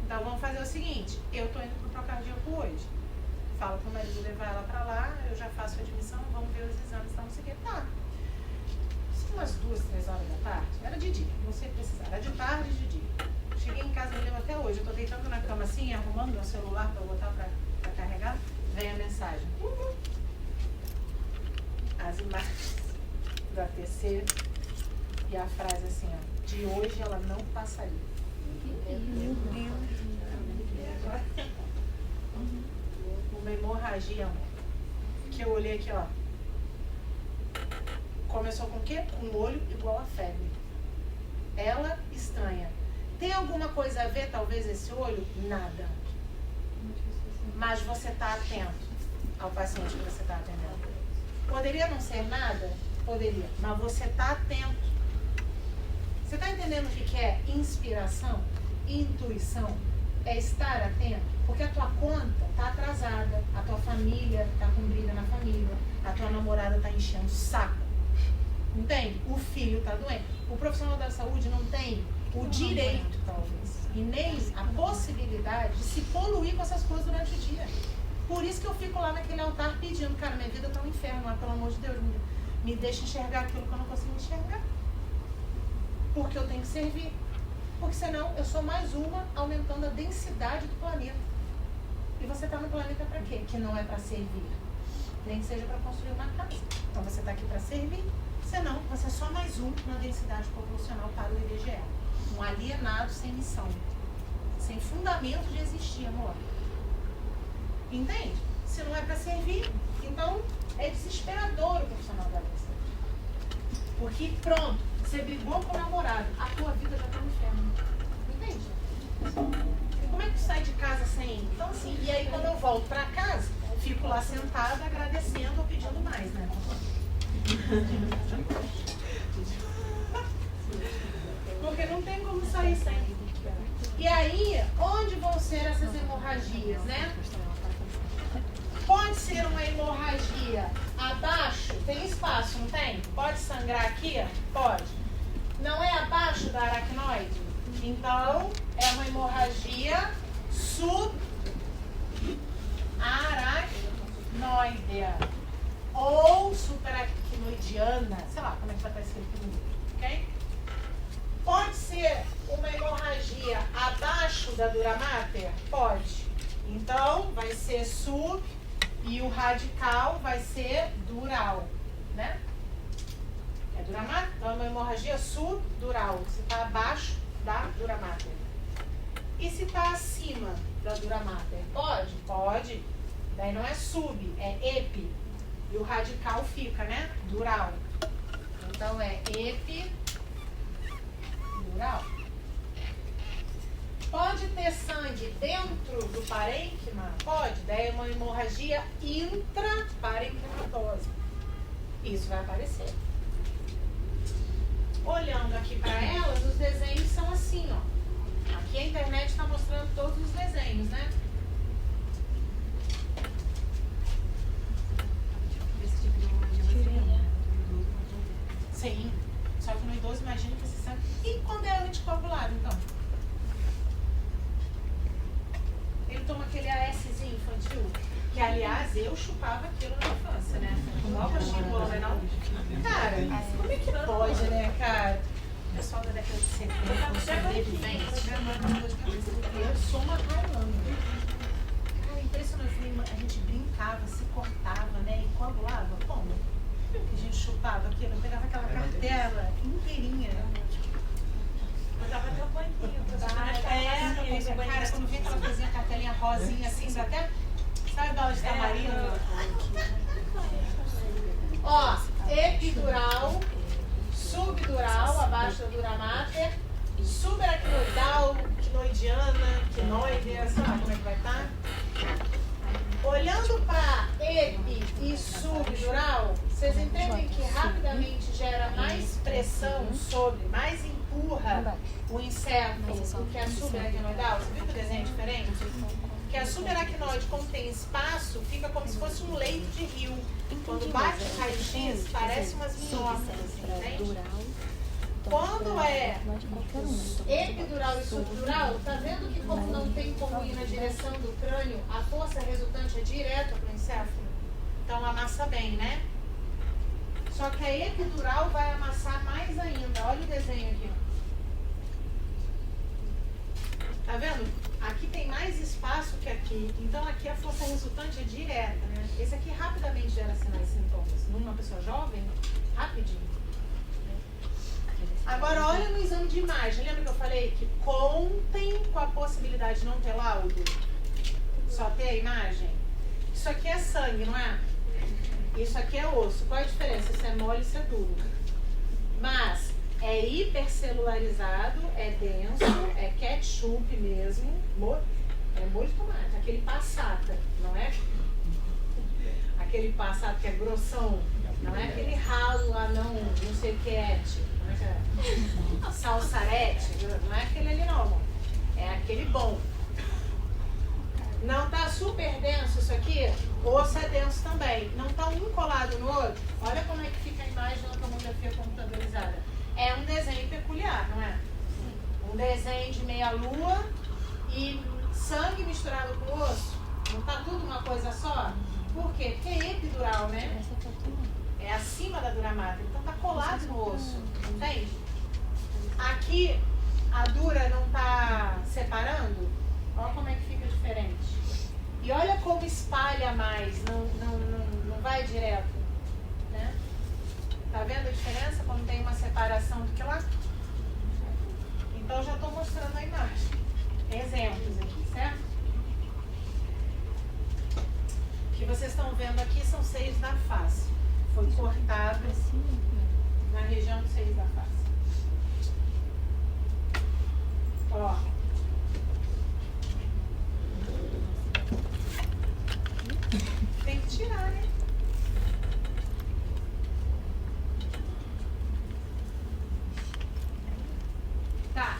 Então, vamos fazer o seguinte, eu tô indo pro procardíaco hoje. Falo pro marido levar ela pra lá, eu já faço a admissão, vamos ver os exames, tá, não sei o que. Tá. São umas 2, 3 horas da tarde, era de dia, não sei precisar, era de tarde e de dia. Cheguei em casa, me lembro até hoje, eu tô deitando na cama assim, arrumando meu celular pra botar pra carregar, vem a mensagem. As imagens do ATC e a frase assim, ó, de hoje ela não passaria. Uma hemorragia, amor. Que eu olhei aqui, ó. Começou com o quê? Um olho igual a febre. Ela estranha. Tem alguma coisa a ver, talvez, esse olho? Nada. Mas você está atento ao paciente que você está atendendo. Poderia não ser nada? Poderia. Mas você está atento. Você está entendendo o que é inspiração? Intuição? É estar atento, porque a tua conta está atrasada, a tua família está com briga na família, a tua namorada está enchendo o saco, entende? O filho está doente. O profissional da saúde não tem o direito, talvez, e nem a possibilidade de se poluir com essas coisas durante o dia. Por isso que eu fico lá naquele altar pedindo, cara, minha vida está um inferno, mas pelo amor de Deus, me deixa enxergar aquilo que eu não consigo enxergar. Porque eu tenho que servir. Porque senão eu sou mais uma aumentando a densidade do planeta. E você está no planeta para quê? Que não é para servir. Nem que seja para construir uma casa. Então você está aqui para servir. Senão você é só mais um na densidade populacional para o IBGE. Um alienado sem missão. Sem fundamento de existir, amor. Entende? Se não é para servir, então é desesperador o profissional da saúde. Porque pronto. Você brigou com o namorado, a tua vida já está no inferno. Entende? Como é que tu sai de casa sem? Então assim, e aí quando eu volto para casa, fico lá sentada agradecendo ou pedindo mais, né? Porque não tem como sair sem. E aí, onde vão ser essas hemorragias, né? Pode ser uma hemorragia abaixo, tem espaço, não tem? Pode sangrar aqui? Pode. Não é abaixo da aracnoide? Então, é uma hemorragia subaracnoidea ou subaracnoidiana, sei lá como é que vai estar escrito no livro, ok? Pode ser uma hemorragia abaixo da dura mater? Pode. Então, vai ser sub e o radical vai ser dural, né? É dura mater? Então, é uma hemorragia subdural. Se está abaixo da dura mater. E se está acima da dura mater? Pode? Pode. Daí não é sub, é epi. E o radical fica, né? Dural. Então, é epidural. Pode ter sangue dentro do parênquima? Pode. Daí é uma hemorragia intraparenquimatosa. Isso vai aparecer. Olhando aqui para elas, os desenhos são assim, ó. Aqui a internet está mostrando todos os desenhos, né? Sim. Só que no idoso, imagina que esse sangue... E quando é anticoagulado, então? Ele toma aquele ASzinho infantil, que aliás eu chupava aquilo na infância, né? Logo estimula, não é não? Cara, como é que pode, né, cara? O pessoal da década de 70, eu sou uma Tailândia. Cara, impressionante. A gente brincava, se cortava, né? E coagulava. Como? Que a gente chupava aquilo, pegava aquela cartela inteirinha. Botava até o banquinho. Cara, quando vem aquela coisinha, cartelinha rosinha assim, dá até. Sabe bala de tamarindo? Ó, epidural, subdural, abaixo da dura mater, subaracnoidal, quinoidiana, quinoide, sei lá como é que vai estar. Olhando para epi e subdural, vocês entendem que rapidamente gera mais pressão sobre, mais empurra o encéfalo do que a subaracnoidal? Você viu que o desenho é diferente? Que a subaracnoide, como tem espaço, fica como se fosse um leito de rio. Quando bate o raio-x, parece umas minhocas, entende? Quando é epidural e subdural, tá vendo que como não tem como ir na direção do crânio, a força resultante é direta para o encéfalo? Então amassa bem, né? Só que a epidural vai amassar mais ainda. Olha o desenho aqui, ó. Tá vendo? Aqui tem mais espaço que aqui. Então aqui a força resultante é direta, né? Esse aqui rapidamente gera sinais e sintomas. Numa pessoa jovem, rapidinho. Agora olha no exame de imagem. Lembra que eu falei que contem com a possibilidade de não ter laudo? Só ter a imagem? Isso aqui é sangue, não é? Isso aqui é osso. Qual é a diferença? Isso é mole e isso é duro. Mas é hipercelularizado, é denso, é ketchup mesmo, é molho de tomate, aquele passata, não é? Aquele passata que é grossão, não é aquele ralo lá, não sei o que é, não é que é? Salsarete, não é aquele ali não, é aquele bom. Não tá super denso isso aqui? Osso é denso também. Não tá um colado no outro? Olha como é que fica a imagem da tomografia computadorizada. É um desenho peculiar, não é? Um desenho de meia-lua e sangue misturado com osso. Não tá tudo uma coisa só? Por quê? Porque é epidural, né? É acima da dura mater. Então tá colado no osso. Entende? Aqui a dura não tá separando. Olha como é que fica diferente. E olha como espalha mais. Não vai direto. Né? Tá vendo a diferença quando tem uma separação do que lá? Então eu já estou mostrando a imagem. Exemplos aqui, certo? O que vocês estão vendo aqui são seios da face. Foi cortado na região dos seios da face. Ó. Tem que tirar, né? Tá.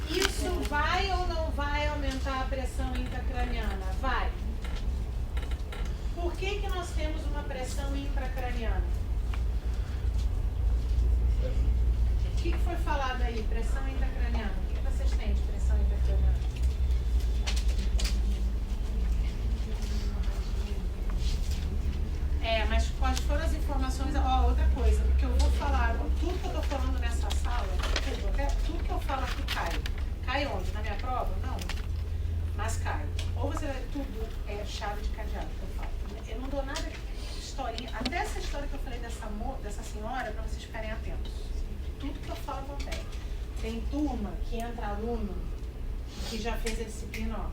Isso vai ou não vai aumentar a pressão intracraniana? Vai. Por que nós temos uma pressão intracraniana? O que foi falado aí? Pressão intracraniana. O que vocês têm de pressão intracraniana? Mas quais foram as informações? Ó, outra coisa, porque eu vou falar, tudo que eu tô falando nessa sala, tudo que eu falo aqui cai. Cai onde? Na minha prova? Não. cuidado que eu falo. Eu não dou nada de historinha. Até essa história que eu falei dessa senhora, para vocês ficarem atentos. Tudo que eu falo acontece. Tem turma que entra aluno que já fez a disciplina, ó.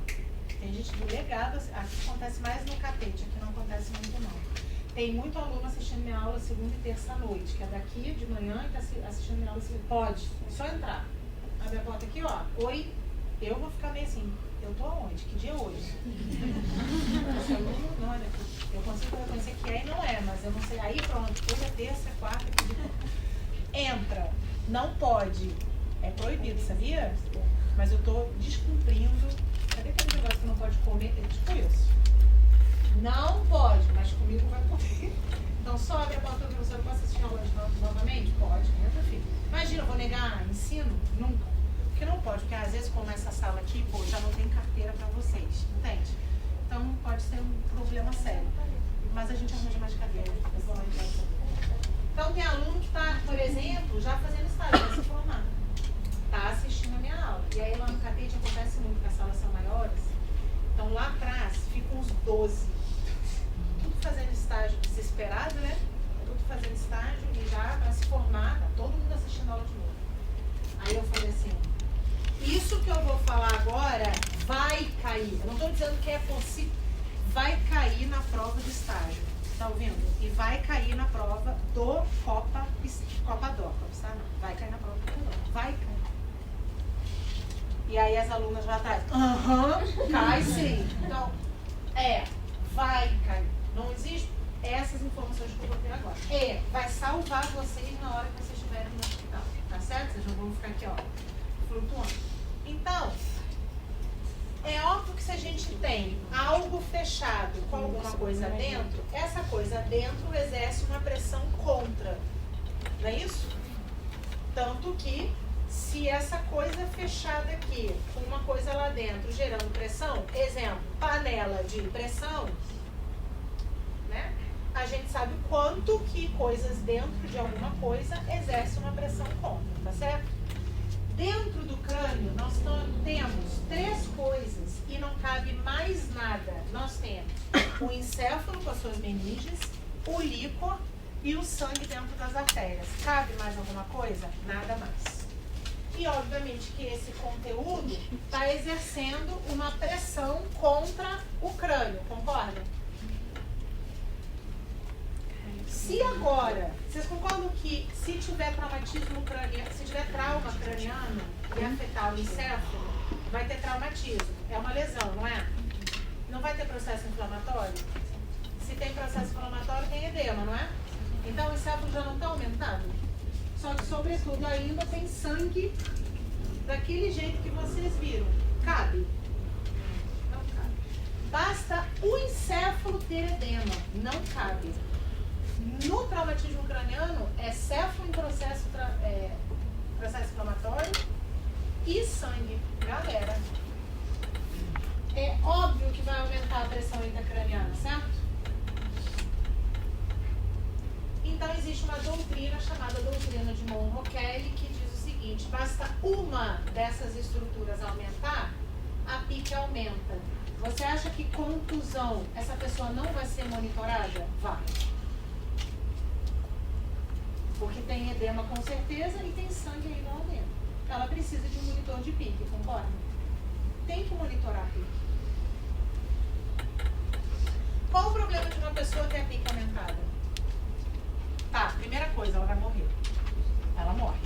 Tem gente do legado, aqui acontece mais no catete, aqui não acontece muito não. Tem muito aluno assistindo minha aula segunda e terça à noite, que é daqui de manhã e tá assistindo minha aula segunda. Pode, só entrar. Abre a porta aqui, ó. Oi, eu vou ficar meio assim. Eu tô aonde? Que dia é hoje? Esse aluno não é daqui. Eu consigo reconhecer que é e não é, mas eu não sei. Aí pronto, toda terça, quarta, entra. Não pode. É proibido, sabia? Mas eu tô descumprindo. Cadê aquele negócio que não pode comer? É tipo isso. Não pode, mas comigo vai poder. Então só abre a porta do professor. Posso assistir a aula novamente? Pode, entra, filho. Imagina, eu vou negar ensino? Nunca. Porque não pode, porque às vezes como essa sala aqui, pô, já não tem carteira pra vocês, entende? Então pode ser um problema sério. Mas a gente arranja mais cadeira. Então tem aluno que está, por exemplo, já fazendo estágio, vai se formar. Está assistindo a minha aula. E aí lá no catete acontece muito, que as salas são maiores. Então lá atrás ficam uns 12. Tudo fazendo estágio desesperado, né? Tudo fazendo estágio e já para se formar, tá todo mundo assistindo a aula de novo. Aí eu falei assim, isso que eu vou falar agora vai cair. Eu não estou dizendo que é possível. Vai cair na prova de estágio. Tá ouvindo? E vai cair na prova do Copa Docas, tá? Não, vai cair na prova do Copa Docas. Vai cair. E aí as alunas lá atrás, cai sim. Então, vai cair. Não existe essas informações que eu vou ter agora. Vai salvar vocês na hora que vocês estiverem no hospital. Tá certo? Vocês não vão ficar aqui, ó, flutuando. Então, é óbvio que se a gente tem algo fechado com alguma coisa dentro, essa coisa dentro exerce uma pressão contra. Não é isso? Tanto que, se essa coisa fechada aqui, com uma coisa lá dentro gerando pressão, exemplo, panela de pressão, né? A gente sabe o quanto que coisas dentro de alguma coisa exercem uma pressão contra, tá certo? Dentro do crânio, nós temos 3 coisas e não cabe mais nada. Nós temos o encéfalo com as suas meninges, o líquor e o sangue dentro das artérias. Cabe mais alguma coisa? Nada mais. E, obviamente, que esse conteúdo está exercendo uma pressão contra o crânio, concorda? Se agora, vocês concordam que se tiver traumatismo craniano, se tiver trauma craniano e afetar o encéfalo, vai ter traumatismo? É uma lesão, não é? Não vai ter processo inflamatório? Se tem processo inflamatório, tem edema, não é? Então o encéfalo já não está aumentado? Só que, sobretudo, ainda tem sangue daquele jeito que vocês viram. Cabe? Não cabe. Basta o encéfalo ter edema. Não cabe. No traumatismo craniano, é céfalo em processo inflamatório e sangue. Galera, é óbvio que vai aumentar a pressão intracraniana, certo? Então, existe uma doutrina chamada doutrina de Monroe-Kelly que diz o seguinte: basta uma dessas estruturas aumentar, a pique aumenta. Você acha que contusão, essa pessoa não vai ser monitorada? Vai. Porque tem edema com certeza e tem sangue aí lá dentro. Ela precisa de um monitor de pique, concorda? Tem que monitorar a pique. Qual o problema de uma pessoa ter a pique aumentada? Tá, primeira coisa, ela vai morrer. Ela morre.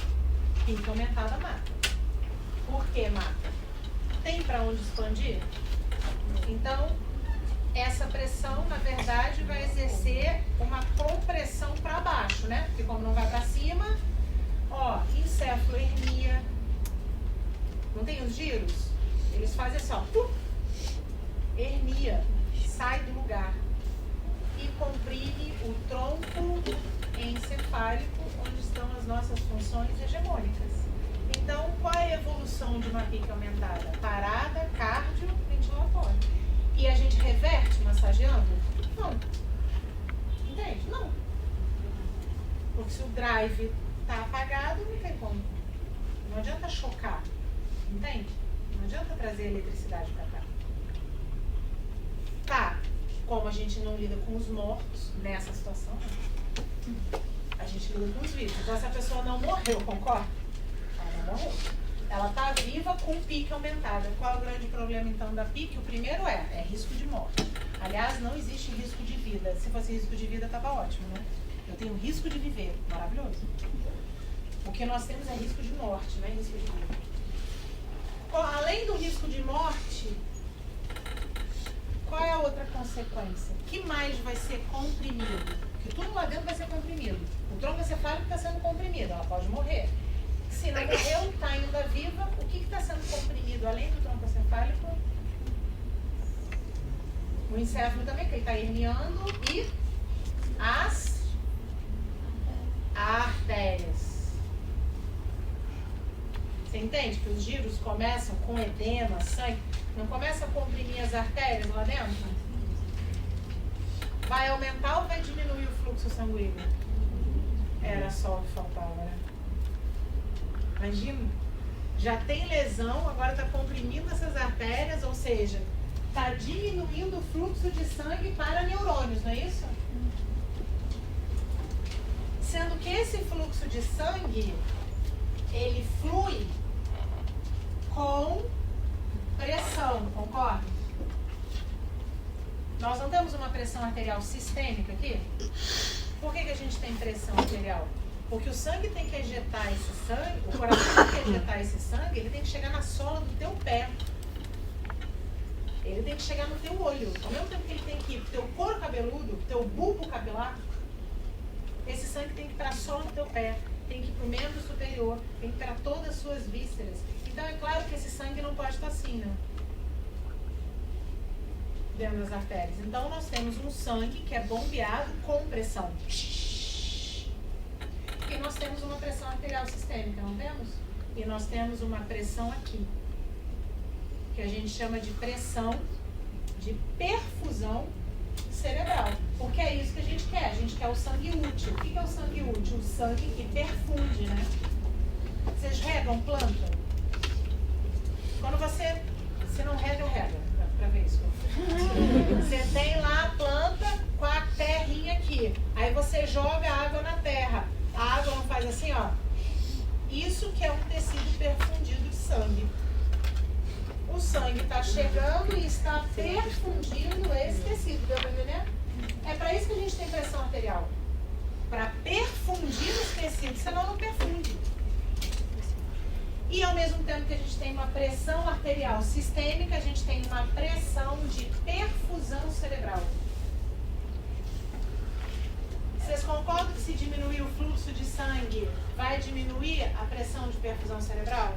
Pique aumentada mata. Por que mata? Tem para onde expandir? Então, essa pressão, na verdade, vai exercer uma compressão para baixo, né? Porque como não vai para cima, ó, encefalohernia. Não tem os giros? Eles fazem assim, ó, hernia, sai do lugar e comprime o tronco encefálico, onde estão as nossas funções hegemônicas. Então, qual é a evolução de uma pique aumentada? Parada, cardio, ventilatório. E a gente reverte massageando? Não. Entende? Não. Porque se o drive está apagado, não tem como. Não adianta chocar. Entende? Não adianta trazer eletricidade para cá. Tá. como a gente não lida com os mortos nessa situação, né? A gente lida com os vivos. Então essa pessoa não morreu, concorda? Ela não morreu. Ela está viva com pique aumentada. Qual é o grande problema então da pique? O primeiro é risco de morte. Aliás, não existe risco de vida. Se fosse risco de vida, estava ótimo, né? Eu tenho risco de viver. Maravilhoso. O que nós temos é risco de morte, não é risco de vida. Além do risco de morte, qual é a outra consequência? O que mais vai ser comprimido? Porque tudo lá dentro vai ser comprimido. O tronco encefálico está sendo comprimido, ela pode morrer. Se não morreu, está ainda viva, o que está sendo comprimido além do tronco encefálico? O encéfalo também, que ele está herniando, e as artérias. Você entende que os giros começam com edema, sangue, não começa a comprimir as artérias lá dentro? Vai aumentar ou vai diminuir o fluxo sanguíneo? Era só o que faltava, né? Imagina, já tem lesão, agora está comprimindo essas artérias, ou seja, está diminuindo o fluxo de sangue para neurônios, não é isso? Sendo que esse fluxo de sangue, ele flui com pressão, concorda? Nós não temos uma pressão arterial sistêmica aqui? Por que a gente tem pressão arterial? Porque o sangue tem que ejetar esse sangue, o coração tem que ejetar esse sangue, ele tem que chegar na sola do teu pé. Ele tem que chegar no teu olho. Ao mesmo tempo que ele tem que ir pro teu couro cabeludo, teu bulbo capilar, esse sangue tem que ir para a sola do teu pé, tem que ir para o membro superior, tem que ir para todas as suas vísceras. Então é claro que esse sangue não pode estar assim, né? Dentro das artérias. Então nós temos um sangue que é bombeado com pressão. E nós temos uma pressão arterial sistêmica, não temos? E nós temos uma pressão aqui, que a gente chama de pressão de perfusão cerebral. Porque é isso que a gente quer. A gente quer o sangue útil. O que é o sangue útil? O sangue que perfunde, né? Vocês regam planta? Quando você... Se não rega, eu rego. Pra ver isso. Você tem lá a planta com a terrinha aqui. Aí você joga água na terra. A água não faz assim, ó. Isso que é um tecido perfundido de sangue. O sangue está chegando e está perfundindo esse tecido, deu para entender? É para isso que a gente tem pressão arterial. Para perfundir os tecidos, senão não perfunde. E ao mesmo tempo que a gente tem uma pressão arterial sistêmica, a gente tem uma pressão de perfusão cerebral. Vocês concordam que se diminuir o fluxo de sangue, vai diminuir a pressão de perfusão cerebral?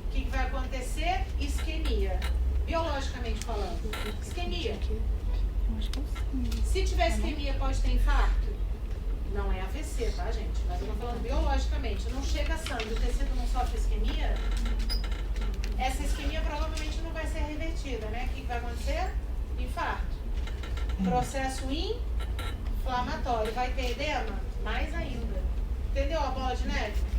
O que vai acontecer? Isquemia. Biologicamente falando. Isquemia. Se tiver isquemia, pode ter infarto? Não é AVC, tá, gente? Mas eu tô falando biologicamente. Não chega sangue, o tecido não sofre isquemia. Essa isquemia provavelmente não vai ser revertida, né? O que vai acontecer? Infarto. Processo inflamatório. Vai ter edema? Mais ainda. Entendeu a bola de neve?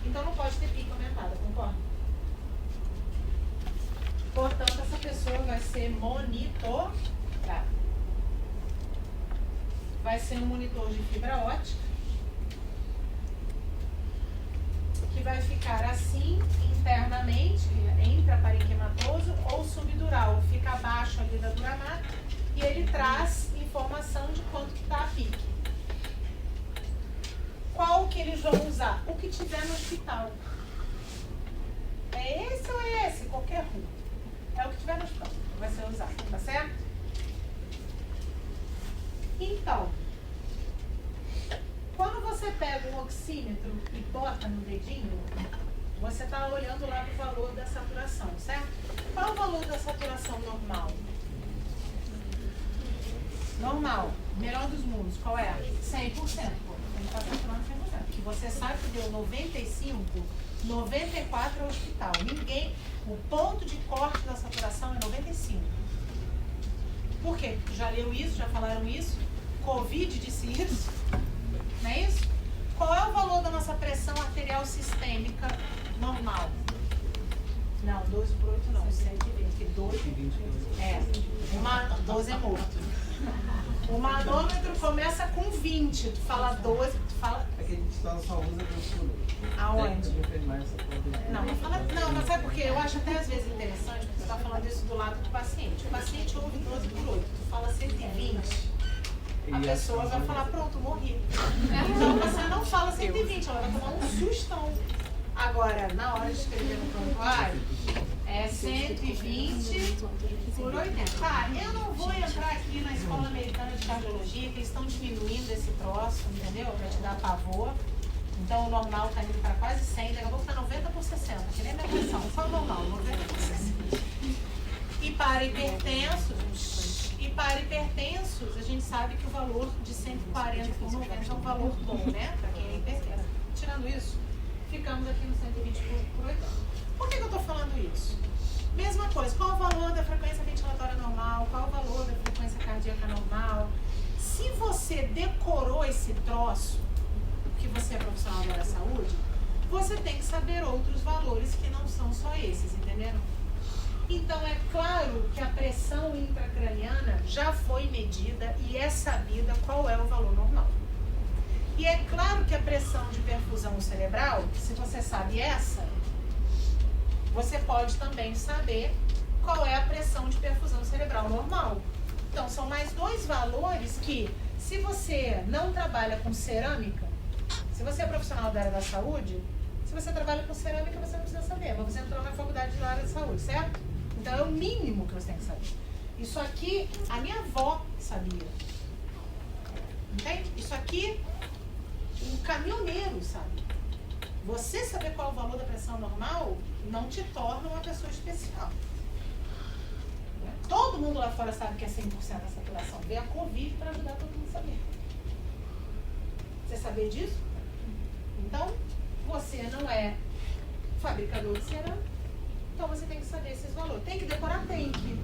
Então não pode ter pique aumentada, concorda? Portanto, essa pessoa vai ser monitorada. Vai ser um monitor de fibra ótica, que vai ficar assim internamente, intraparenquimatoso ou subdural. Fica abaixo ali da dura mater e ele traz informação de quanto que está a pique. Qual que eles vão usar? O que tiver no hospital. É esse ou é esse? Qualquer um. É o que tiver no hospital. Vai ser usado, tá certo? Então, quando você pega um oxímetro e bota no dedinho, você está olhando lá para o valor da saturação, certo? Qual o valor da saturação normal? Normal, melhor dos mundos, qual é? 100%. Ele está saturando 100%. Que você sabe que deu 95, 94 é o hospital. Ninguém, o ponto de corte da saturação é 95. Por quê? Já leu isso, já falaram isso? Covid disse isso? Não é isso? Qual é o valor da nossa pressão arterial sistêmica normal? Não, 12 por 8 não, 120. Porque 12 é. 12 é morto. O manômetro começa com 20. Tu fala 12, tu fala. É que a gente só usa calculador. Aonde? Não, Não, mas sabe por quê? Eu acho até às vezes interessante, porque você está falando isso do lado do paciente. O paciente ouve 12 por 8, tu fala 120. A pessoa vai falar, pronto, morri. Então você não fala 120, ela vai tomar um sustão. Agora, na hora de escrever no prontuário, é 120 por 80. Tá, eu não vou entrar aqui na Escola Americana de Cardiologia, que eles estão diminuindo esse troço, entendeu? Para te dar pavor. Então o normal está indo para quase 100, daqui a pouco está 90 por 60, que nem a minha pressão. Qual é o normal? 90 por 60. E para hipertensos, a gente sabe que o valor de 140 por 90 é um valor bom, né? Para quem é hipertenso. Tirando isso, ficamos aqui no 120 por 80. Por que eu estou falando isso? Mesma coisa, qual o valor da frequência ventilatória normal? Qual o valor da frequência cardíaca normal? Se você decorou esse troço, que você é profissional da área da saúde, você tem que saber outros valores que não são só esses, entenderam? Então é claro que a pressão intracraniana já foi medida e é sabida qual é o valor normal. E é claro que a pressão de perfusão cerebral, se você sabe essa, você pode também saber qual é a pressão de perfusão cerebral normal. Então são mais dois valores que, se você não trabalha com cerâmica, se você é profissional da área da saúde, se você trabalha com cerâmica, você não precisa saber, mas você entrou na faculdade da área da saúde, certo? Então é o mínimo que você tem que saber. Isso aqui, a minha avó sabia. Entende? Isso aqui, o caminhoneiro sabe. Você saber qual é o valor da pressão normal não te torna uma pessoa especial. Todo mundo lá fora sabe que é 100% a saturação. Veio a Covid para ajudar todo mundo a saber. Você saber disso? Então, você não é fabricador de cerâmica, então você tem que saber esses valores. Tem que decorar? Tem que.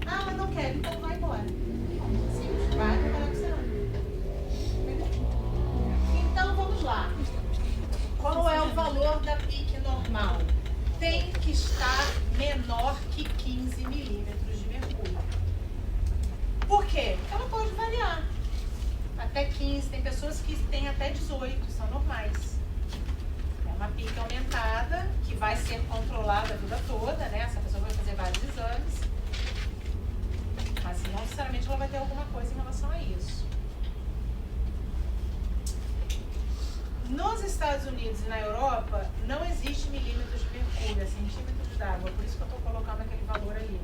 Ah, mas não quero, então vai embora. Simples, vai decorar com cerâmica. Então, vamos lá. Qual é o valor da PIC normal? Tem que estar menor que 15 milímetros de mercúrio. Por quê? Porque ela pode variar. Até 15, tem pessoas que têm até 18, são normais. É uma PIC aumentada, que vai ser controlada a vida toda, né? Essa pessoa vai fazer vários exames. Mas não necessariamente ela vai ter alguma coisa em relação a isso. Nos Estados Unidos e na Europa, não existe milímetros de mercúrio, é centímetros d'água. Por isso que eu estou colocando aquele valor ali.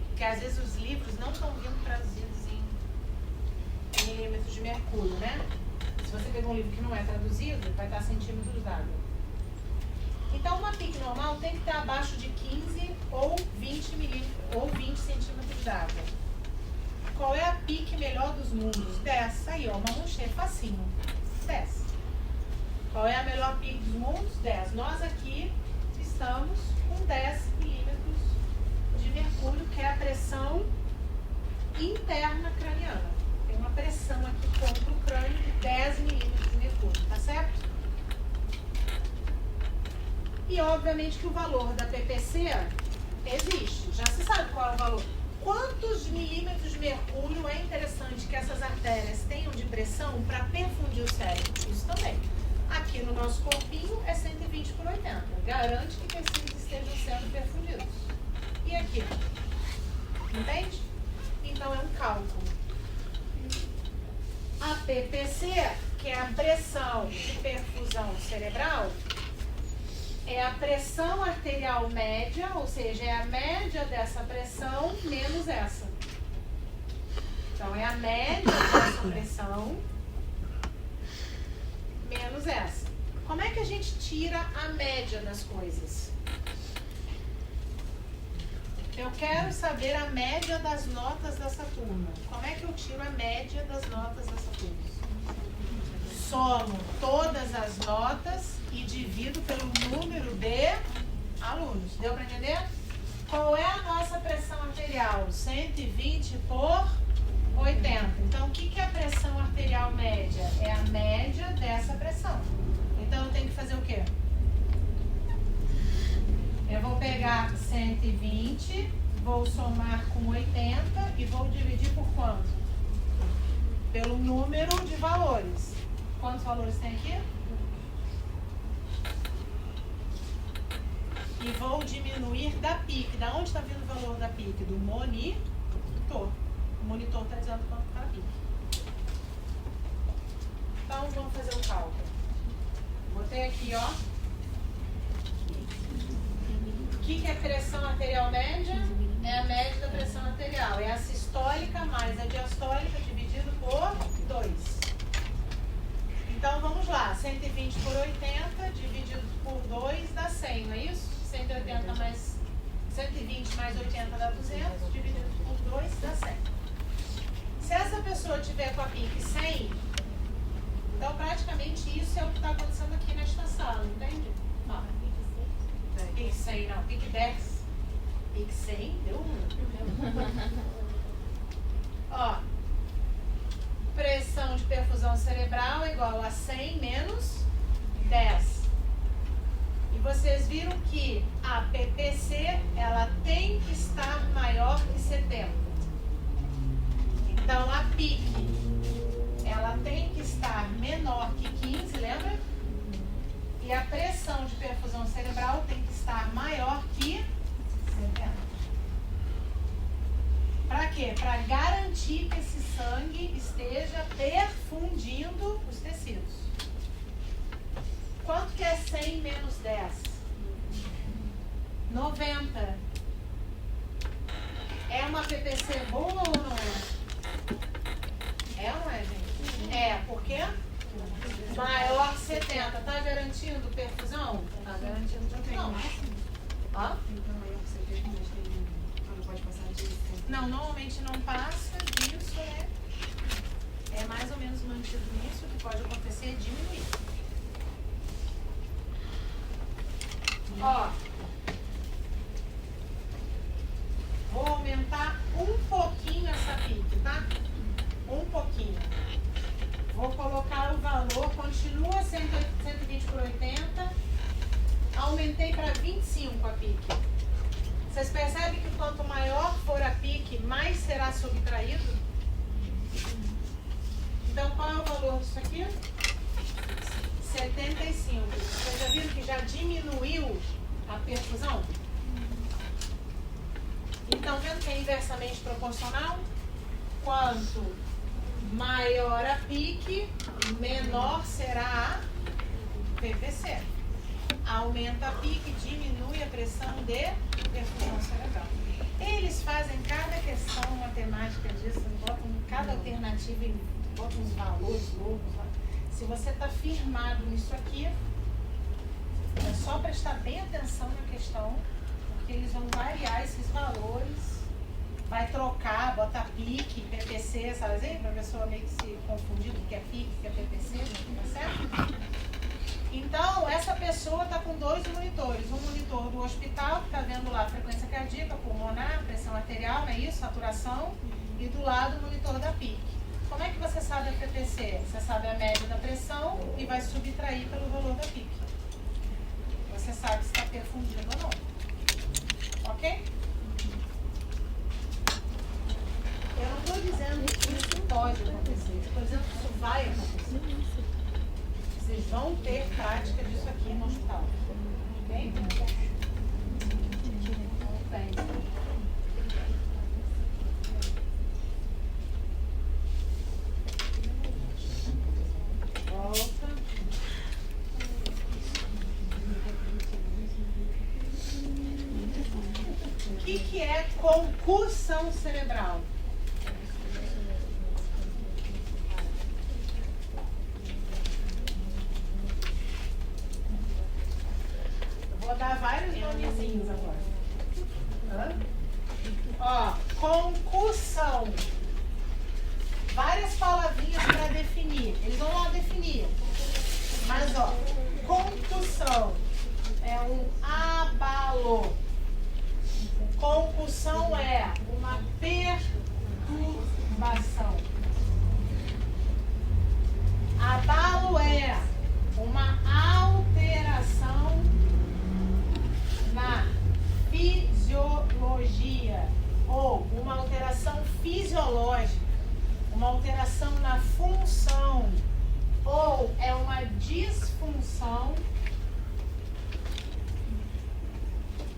Porque às vezes os livros não estão vindo traduzidos em milímetros de mercúrio, né? Se você pegar um livro que não é traduzido, vai estar centímetros d'água. Então, uma PIC normal tem que estar abaixo de 15 ou 20 centímetros d'água. Qual é a PIC melhor dos mundos? 10. Aí, ó, uma manchete, facinho. 10. Qual é a melhor PIC dos mundos? 10. Nós aqui estamos com 10 milímetros de mercúrio, que é a pressão interna craniana. Tem uma pressão aqui contra o crânio de 10 milímetros de mercúrio, tá certo? E obviamente que o valor da PPC existe, já se sabe qual é o valor. Quantos milímetros de mercúrio é interessante que essas artérias tenham de pressão para perfundir o cérebro? Isso também. Aqui no nosso corpinho é 120 por 80. Garante que tecidos estejam sendo perfundidos. E aqui? Entende? Então é um cálculo. A PPC, que é a pressão de perfusão cerebral, é a pressão arterial média, ou seja, é a média dessa pressão menos essa. Então, é a média dessa pressão menos essa. Como é que a gente tira a média das coisas? Eu quero saber a média das notas dessa turma. Como é que eu tiro a média das notas dessa turma? Somo todas as notas e divido pelo número de alunos. Deu para entender? Qual é a nossa pressão arterial? 120 por 80. Então, o que é a pressão arterial média? É a média dessa pressão. Então, eu tenho que fazer o quê? Eu vou pegar 120, vou somar com 80 e vou dividir por quanto? Pelo número de valores. Quantos valores tem aqui? E vou diminuir da PIC. Da onde está vindo o valor da PIC? Do monitor. O monitor está dizendo quanto está a PIC. Então, vamos fazer o cálculo. Botei aqui, ó. O que é pressão arterial média? É a média da pressão arterial. É a sistólica mais a diastólica dividido por 2. Então, vamos lá. 120 por 80 dividido por 2 dá 100, não é isso? 180 mais 120 mais 80 dá 200, dividido por 2 dá 100. Se essa pessoa tiver com a PIC 100, então praticamente isso é o que está acontecendo aqui nesta sala, entende? Ó, PIC 100 não, PIC 10. PIC 100 deu 1. Ó, pressão de perfusão cerebral é igual a 100 menos 10. E vocês viram que a PPC, ela tem que estar maior que 70. Então, a PIC, ela tem que estar menor que 15, lembra? E a pressão de perfusão cerebral tem que estar maior que 70. Para quê? Para garantir que esse sangue esteja perfundindo os tecidos. Quanto que é 100 menos 10? 90. É uma PPC boa ou não é? É ou não é, gente? É, por quê? Maior que 70. Tá garantindo perfusão? Tá garantindo perfusão. Ó. Não, normalmente não passa disso, né? É mais ou menos mantido nisso. O que pode acontecer é diminuir. Ó, vou aumentar um pouquinho essa PIC, tá? Um pouquinho. Vou colocar o valor, continua 120 por 80. Aumentei para 25 a PIC. Vocês percebem que quanto maior for a PIC, mais será subtraído? Então, qual é o valor disso aqui? 75. Vocês já viram que já diminuiu a perfusão? Então, vendo que é inversamente proporcional? Quanto maior a PIC, menor será a PPC. Aumenta a PIC, diminui a pressão de perfusão cerebral. Eles fazem cada questão matemática disso, botam cada alternativa e botam uns valores loucos lá. Se você está firmado nisso aqui, é só prestar bem atenção na questão, porque eles vão variar esses valores, vai trocar, botar PIC, PPC, sabe assim? Para a pessoa meio que se confundir do que é PIC, do que é PPC, tá certo? Então, essa pessoa está com 2 monitores. Um monitor do hospital, que está vendo lá a frequência cardíaca, pulmonar, pressão arterial, não é isso? Saturação. E do lado o monitor da PIC. Como é que você sabe a PPC? Você sabe a média da pressão e vai subtrair pelo valor da PIC. Você sabe se está perfundido ou não. Ok? Eu não estou dizendo que isso pode acontecer. Estou dizendo que isso vai acontecer. Vocês vão ter prática disso aqui no hospital. Ok? Bem. Volta. O que é concussão cerebral? Vou dar vários nomezinhos agora. Ó, concussão. Várias palavrinhas para definir. Eles vão lá definir. Mas, ó, concussão é um abalo. Concussão é uma perturbação. Abalo é uma alteração na fisiológica, uma alteração na função, ou é uma disfunção.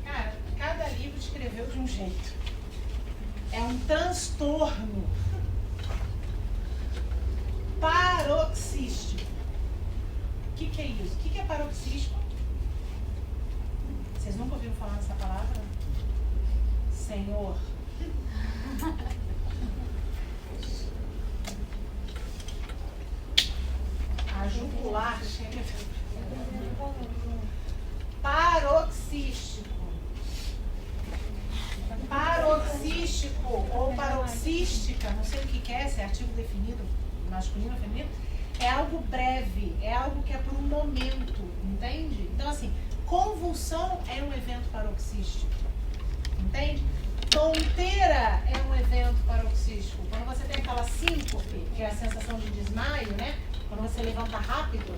Cara, cada livro escreveu de um jeito. É um transtorno paroxístico. O que é isso? O que é paroxístico? Vocês nunca ouviram falar nessa palavra? Senhor. A jugular chega. Paroxístico. Paroxístico ou paroxística, não sei o que é, se é artigo definido, masculino ou feminino, é algo breve, é algo que é por um momento, entende? Então, assim, convulsão é um evento paroxístico, entende? Tonteira é um evento paroxístico. Quando você tem aquela síncope, que é a sensação de desmaio, né? Quando você levanta rápido,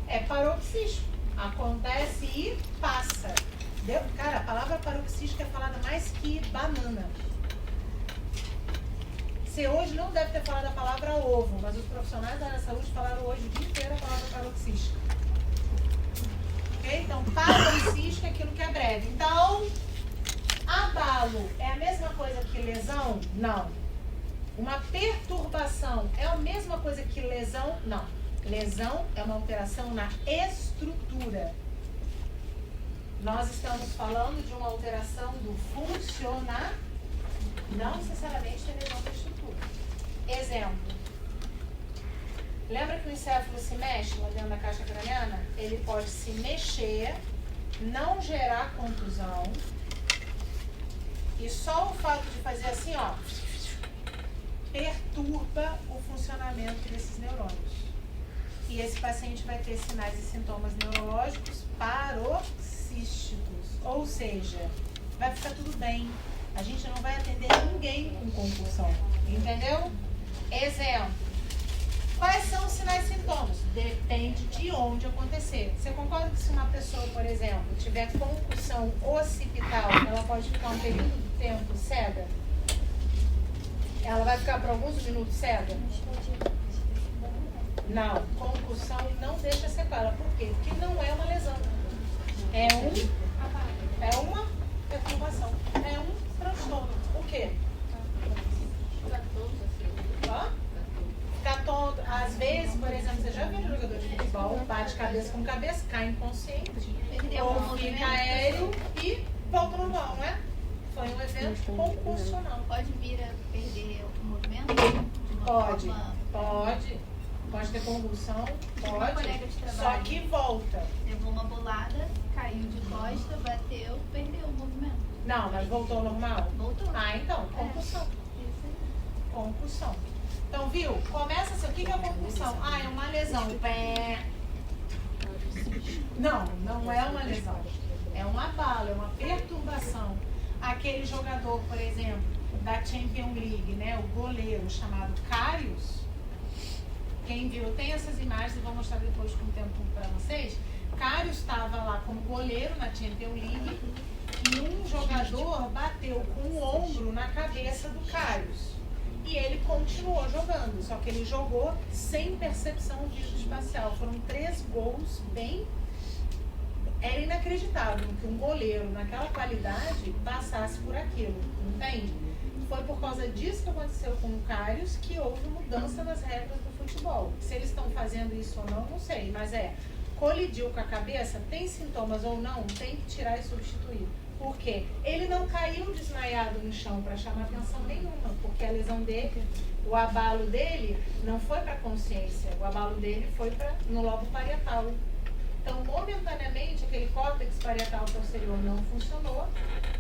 é paroxístico. Acontece e passa. Cara, a palavra paroxística é falada mais que banana. Você hoje não deve ter falado a palavra ovo, mas os profissionais da área da saúde falaram hoje o dia inteiro a palavra paroxística. Ok? Então, paroxística é aquilo que é breve. Então, abalo é a mesma coisa que lesão? Não. Uma perturbação é a mesma coisa que lesão? Não. Lesão é uma alteração na estrutura. Nós estamos falando de uma alteração do funcionar, não necessariamente tem lesão da estrutura. Exemplo. Lembra que o encéfalo se mexe lá dentro da caixa craniana? Ele pode se mexer, não gerar contusão, e só o fato de fazer assim, ó, perturba o funcionamento desses neurônios. E esse paciente vai ter sinais e sintomas neurológicos paroxísticos. Ou seja, vai ficar tudo bem. A gente não vai atender ninguém com concussão. Entendeu? Exemplo. Quais são os sinais e sintomas? Depende de onde acontecer. Você concorda que se uma pessoa, por exemplo, tiver concussão occipital, ela pode ficar um período de tempo cega? Ela vai ficar por alguns minutos cega? Não, concussão não deixa sequela. Por quê? Porque não é uma lesão. É uma perturbação. É um transtorno. O quê? Hã? Ficar tonto. Às vezes, por exemplo, você já viu um jogador de futebol, bate cabeça com cabeça, cai inconsciente, ou fica aéreo e volta normal, não é? Foi um evento concussão. Pode vir a perder o movimento? De uma Pode, forma... pode. Pode ter convulsão, Uma pode, colega de só trabalho que volta. levou uma bolada, caiu de costa, bateu, perdeu o movimento. Não, mas voltou ao normal? Voltou. Ah, então, concussão. Isso aí. Concussão. Então, viu? Começa assim, o que é concussão? Ah, é uma lesão. Não, não é uma lesão. É um abalo, é uma perturbação. Aquele jogador, por exemplo, da Champions League, né? O goleiro chamado Karius. Quem viu, tem essas imagens e vou mostrar depois com o tempo para vocês. Karius estava lá como goleiro na Champions League e um jogador bateu com o ombro na cabeça do Karius. E ele continuou jogando, só que ele jogou sem percepção visoespacial. Foram 3 gols bem... Era inacreditável que um goleiro naquela qualidade passasse por aquilo, entende? Foi por causa disso que aconteceu com o Karius que houve mudança nas regras do futebol. Se eles estão fazendo isso ou não, não sei, mas colidiu com a cabeça, tem sintomas ou não, tem que tirar e substituir. Por quê? Ele não caiu desmaiado no chão para chamar atenção nenhuma, porque a lesão dele, o abalo dele não foi para a consciência, o abalo dele foi no lobo parietal. Então, momentaneamente, aquele córtex parietal posterior não funcionou,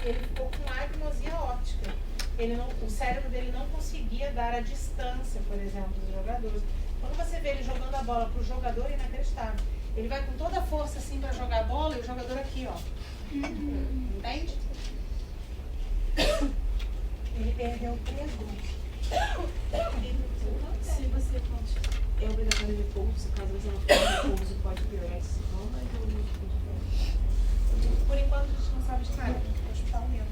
ele ficou com agnosia óptica. O cérebro dele não conseguia dar a distância, por exemplo, dos jogadores. Quando você vê ele jogando a bola para o jogador, é inacreditável. Ele vai com toda a força assim para jogar a bola e o jogador aqui, ó. Entende? Ele perdeu 3 gols. Se você continuar. É obrigatório repouso, caso você não for repouso, pode piorar esse sintoma, Por enquanto a gente não sabe de nada, no hospital mesmo.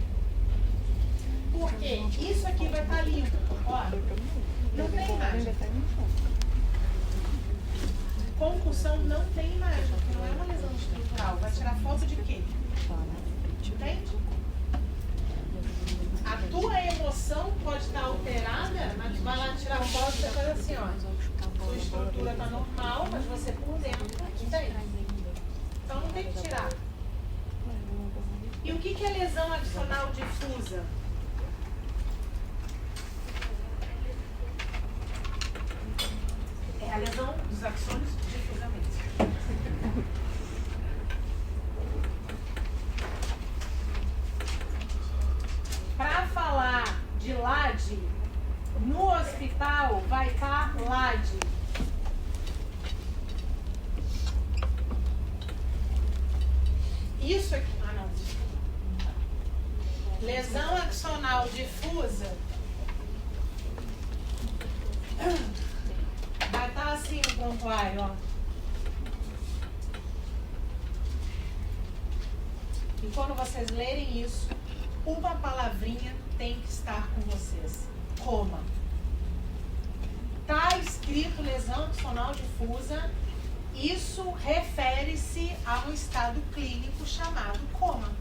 Porque isso aqui vai estar limpo. Ó, não tem imagem. Concussão não tem imagem, porque não é uma lesão estrutural. Vai tirar foto de quê? Entende? A tua emoção pode estar alterada, mas tu vai lá tirar foto e você faz assim, ó. Sua estrutura está normal, mas você por dentro, entende? Então não tem que tirar. E o que é lesão adicional difusa? É a lesão dos axônios difusamente. Para falar de LAD, no hospital vai estar LAD. Isso aqui. Ah, não. Lesão axonal difusa. Vai estar assim no prontuário, ó. E quando vocês lerem isso, uma palavrinha tem que estar com vocês. Coma. Está escrito lesão axonal difusa. Isso refere-se a um estado clínico chamado coma.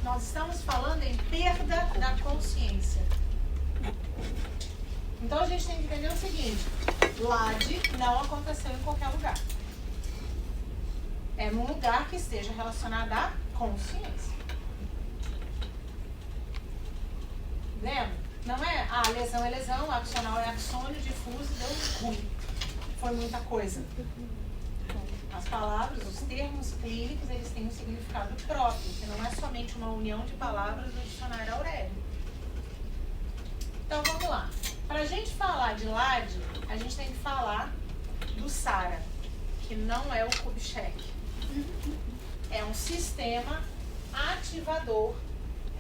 Nós estamos falando em perda da consciência. Então a gente tem que entender o seguinte: LAD não aconteceu em qualquer lugar. É num lugar que esteja relacionado à consciência. Lembra? Não é lesão é lesão, axonal é axônio, difuso, deu ruim. Foi muita coisa. As palavras, os termos clínicos, eles têm um significado próprio, que não é somente uma união de palavras do dicionário Aurélio. Então vamos lá. Para a gente falar de LAD, a gente tem que falar do SARA, que não é o Kubitschek. É um sistema ativador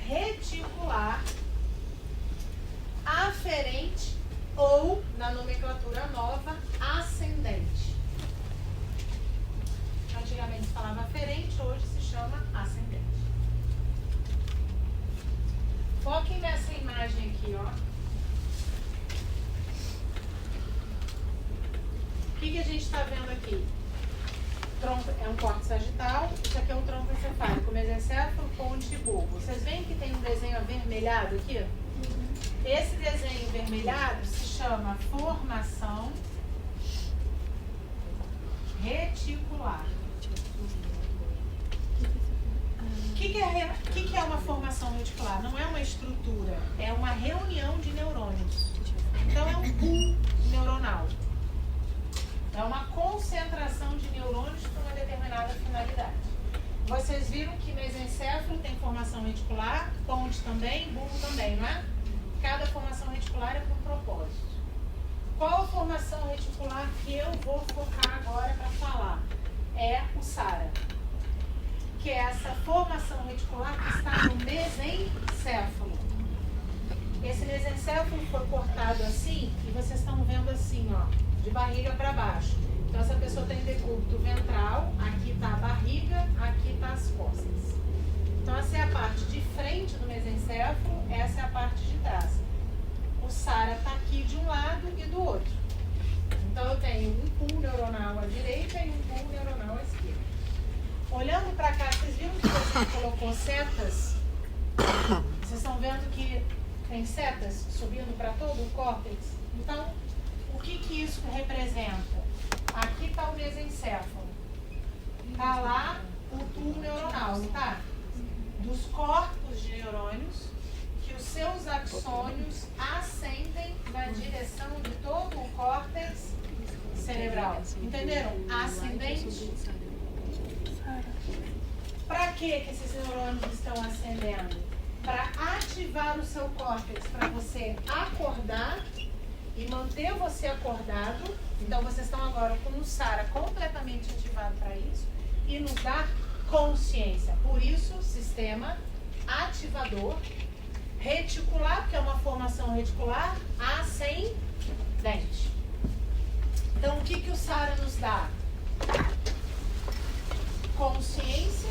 reticular aferente ou, na nomenclatura nova, ascendente. Antigamente se falava aferente, hoje se chama ascendente. Foquem nessa imagem aqui, ó. O que a gente está vendo aqui? Tronco é um corte sagital, isso aqui é um tronco encefálico, mesencéfalo, ponte e bulbo. Vocês veem que tem um desenho avermelhado aqui? Esse desenho avermelhado se chama formação reticular. O que é uma formação reticular? Não é uma estrutura, é uma reunião de neurônios. Então é um pool neuronal. É uma concentração de neurônios para uma determinada finalidade. Vocês viram que mesencéfalo tem formação reticular, ponte também, bulbo também, não é? Cada formação reticular é por um propósito. Qual a formação reticular que eu vou focar agora para falar? É o SARA, que é essa formação reticular que está no mesencéfalo. Esse mesencéfalo foi cortado assim, e vocês estão vendo assim, ó, de barriga para baixo. Então essa pessoa tem decúbito ventral, aqui está a barriga, aqui está as costas. Então essa é a parte de frente do mesencéfalo, essa é a parte de trás. O SARA está aqui de um lado e do outro. Então eu tenho um pool neuronal à direita e um pool neuronal à esquerda. Olhando para cá, vocês viram que você colocou setas? Vocês estão vendo que tem setas subindo para todo o córtex? Então, o que isso representa? Aqui está o mesencéfalo. Está lá o tubo neuronal, não está? Dos corpos de neurônios que os seus axônios ascendem na direção de todo o córtex cerebral. Entenderam? Ascendente. Para que esses neurônios estão ascendendo? Para ativar o seu córtex, para você acordar e manter você acordado. Então vocês estão agora com o SARA completamente ativado para isso e nos dar consciência. Por isso, sistema ativador reticular, que é uma formação reticular ascendente. Então o que o SARA nos dá? Consciência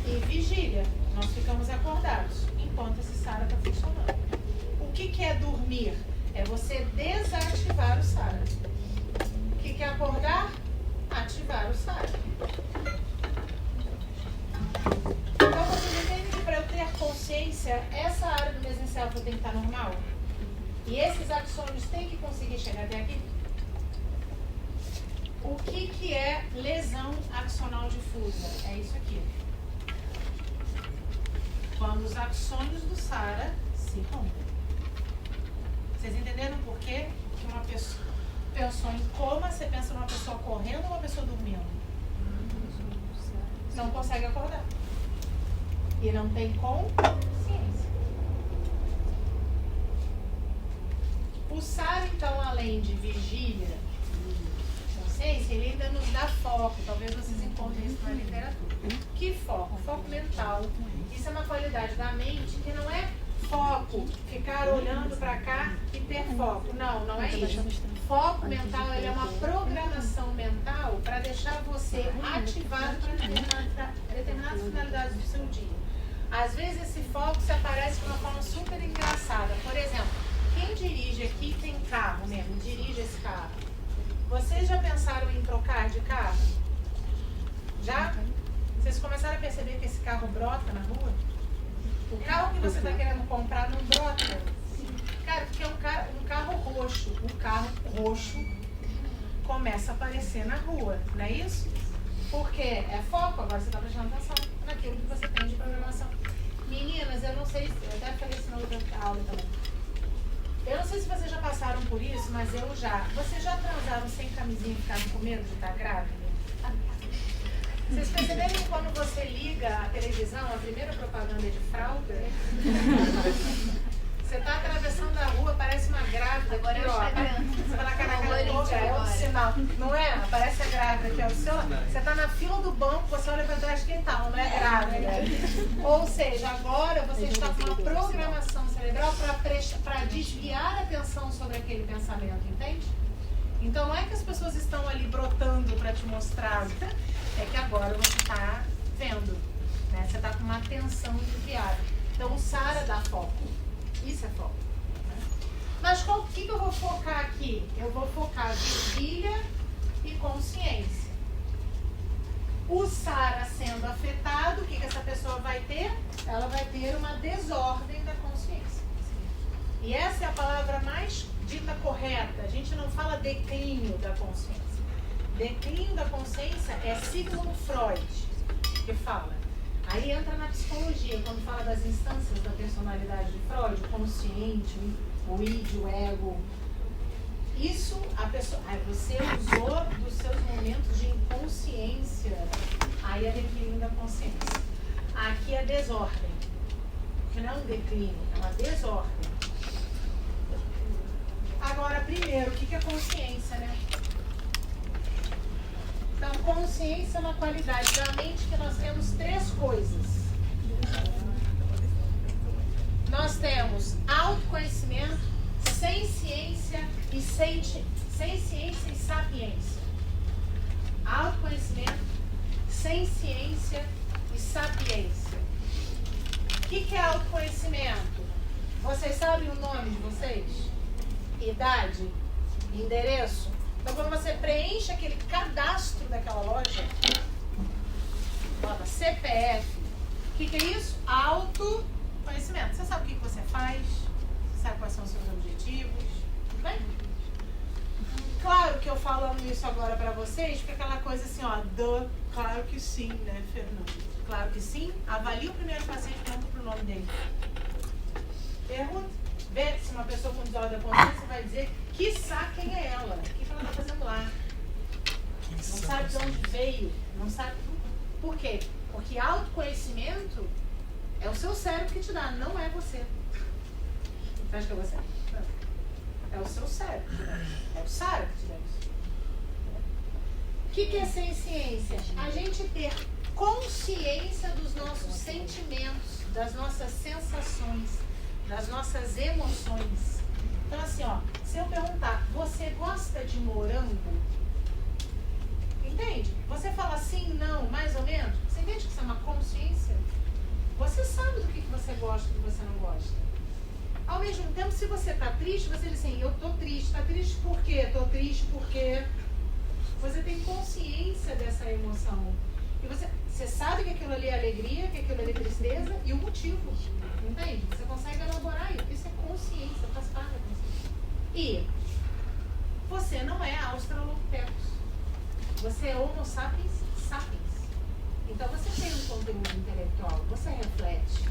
e vigília. Nós ficamos acordados enquanto esse SARA está funcionando. O que é dormir? dormir é você desativar o SARA. O que é acordar? Ativar o SARA. Então vocês entendem que para eu ter consciência, essa área do mesencéfalo tem que estar normal? E esses axônios têm que conseguir chegar até aqui? O que é lesão axonal difusa? É isso aqui. Quando os axônios do SARA se rompem. Vocês entenderam por quê? Que uma pessoa pensou em coma, você pensa numa pessoa correndo ou uma pessoa dormindo? Não consegue acordar. E não tem consciência. O SARA, então, além de vigília, consciência, ele ainda nos dá foco. Talvez vocês encontrem isso na literatura. Que foco? Foco mental. Isso é uma qualidade da mente que não é foco, ficar olhando para cá e ter foco. Não, não é isso. Foco mental, ele é uma programação mental para deixar você ativado para determinadas finalidades do seu dia. Às vezes esse foco se aparece de uma forma super engraçada. Por exemplo, quem dirige aqui tem carro mesmo, dirige esse carro. Vocês já pensaram em trocar de carro? Já? Vocês começaram a perceber que esse carro brota na rua? O carro que você está querendo comprar não brota. Cara, porque é um carro roxo. O carro roxo começa a aparecer na rua, não é isso? Porque é foco, agora você está prestando atenção naquilo que você tem de programação. Meninas, eu não sei, eu até falei isso na outra aula também. Eu não sei se vocês já passaram por isso, mas eu já. Vocês já transaram sem camisinha e ficaram com medo de estar grávida? Vocês perceberam que quando você liga a televisão, a primeira propaganda é de fralda? Você está atravessando a rua, parece uma grávida. Agora aqui, é o ó. Instagram. Você vai na cara da boca, é um sinal. Não é? Aparece a grávida aqui, ó. Você está na fila do banco, você olha para trás, quem tá? Não é grávida. Ou seja, agora você está com uma programação cerebral para desviar a atenção sobre aquele pensamento, entende? Então não é que as pessoas estão ali brotando para te mostrar, é que agora você está vendo, né? Você está com uma atenção desviada. Então o SARA dá foco. Isso é foco. Né? Mas o que eu vou focar aqui? Eu vou focar vigília e consciência. O SARA sendo afetado, o que essa pessoa vai ter? Ela vai ter uma desordem da consciência. E essa é a palavra mais dita correta. A gente não fala declínio da consciência. Declínio da consciência é Sigmund Freud que fala. Aí entra na psicologia, quando fala das instâncias da personalidade de Freud, o consciente, o id, o ego. Isso, a pessoa, você usou dos seus momentos de inconsciência, aí é declínio da consciência. Aqui é desordem, que não é um declínio, é uma desordem. Agora, primeiro, o que é consciência, né? Então, consciência é uma qualidade da mente que nós temos três coisas. Nós temos autoconhecimento, sem ciência e sapiência. Autoconhecimento, sem ciência e sapiência. O que é autoconhecimento? Vocês sabem o nome de vocês? Idade? Endereço? Então, quando você preenche aquele cadastro daquela loja, bota CPF, o que é isso? Autoconhecimento. Você sabe o que você faz? Você sabe quais são os seus objetivos? Tudo bem? Claro que eu falando isso agora pra vocês, fica aquela coisa assim, ó, claro que sim, né, Fernando? Claro que sim. Avalie o primeiro paciente, pergunta pro nome dele. Pergunta. Vê se uma pessoa com desordem da consciência vai dizer, quiçá quem é ela, o que ela está fazendo lá. Não sabe de onde veio, não sabe. Por quê? Porque autoconhecimento é o seu cérebro que te dá, não é você. Você acha que é você? Não. É o seu cérebro que te dá. É o SARA que te dá isso. O que é sem ciência? A gente ter consciência dos nossos sentimentos, das nossas sensações, das nossas emoções. Então assim, ó, se eu perguntar, você gosta de morango? Entende? Você fala sim, não, mais ou menos. Você entende que isso é uma consciência? Você sabe do que você gosta e do que você não gosta. Ao mesmo tempo, se você está triste, você diz assim, eu estou triste. Está triste por quê? Estou triste porque você tem consciência dessa emoção. E você sabe que aquilo ali é alegria, que aquilo ali é tristeza e o motivo. Entende? Você consegue elaborar isso. Isso é consciência, faz parte da consciência. E você não é Australopithecus. Você é Homo sapiens sapiens. Então você tem um conteúdo intelectual, você reflete,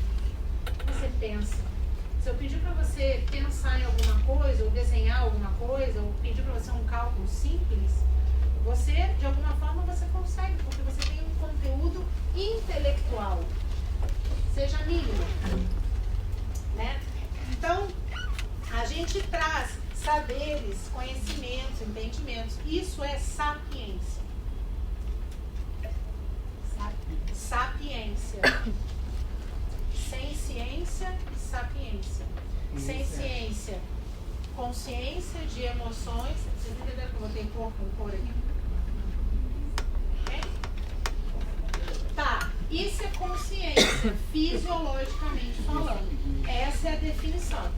você pensa. Se eu pedir para você pensar em alguma coisa, ou desenhar alguma coisa, ou pedir para você um cálculo simples, você, de alguma forma, você consegue, porque você tem um conteúdo intelectual, seja mínimo, né? Então, a gente traz saberes, conhecimentos, entendimentos. Isso é sapiência. Sapiência. Sem ciência e sapiência. Sem ciência, consciência de emoções. Vocês entenderam que eu botei corpo com cor aqui? Okay? Tá, isso é consciência, fisiologicamente falando. Essa é a definição.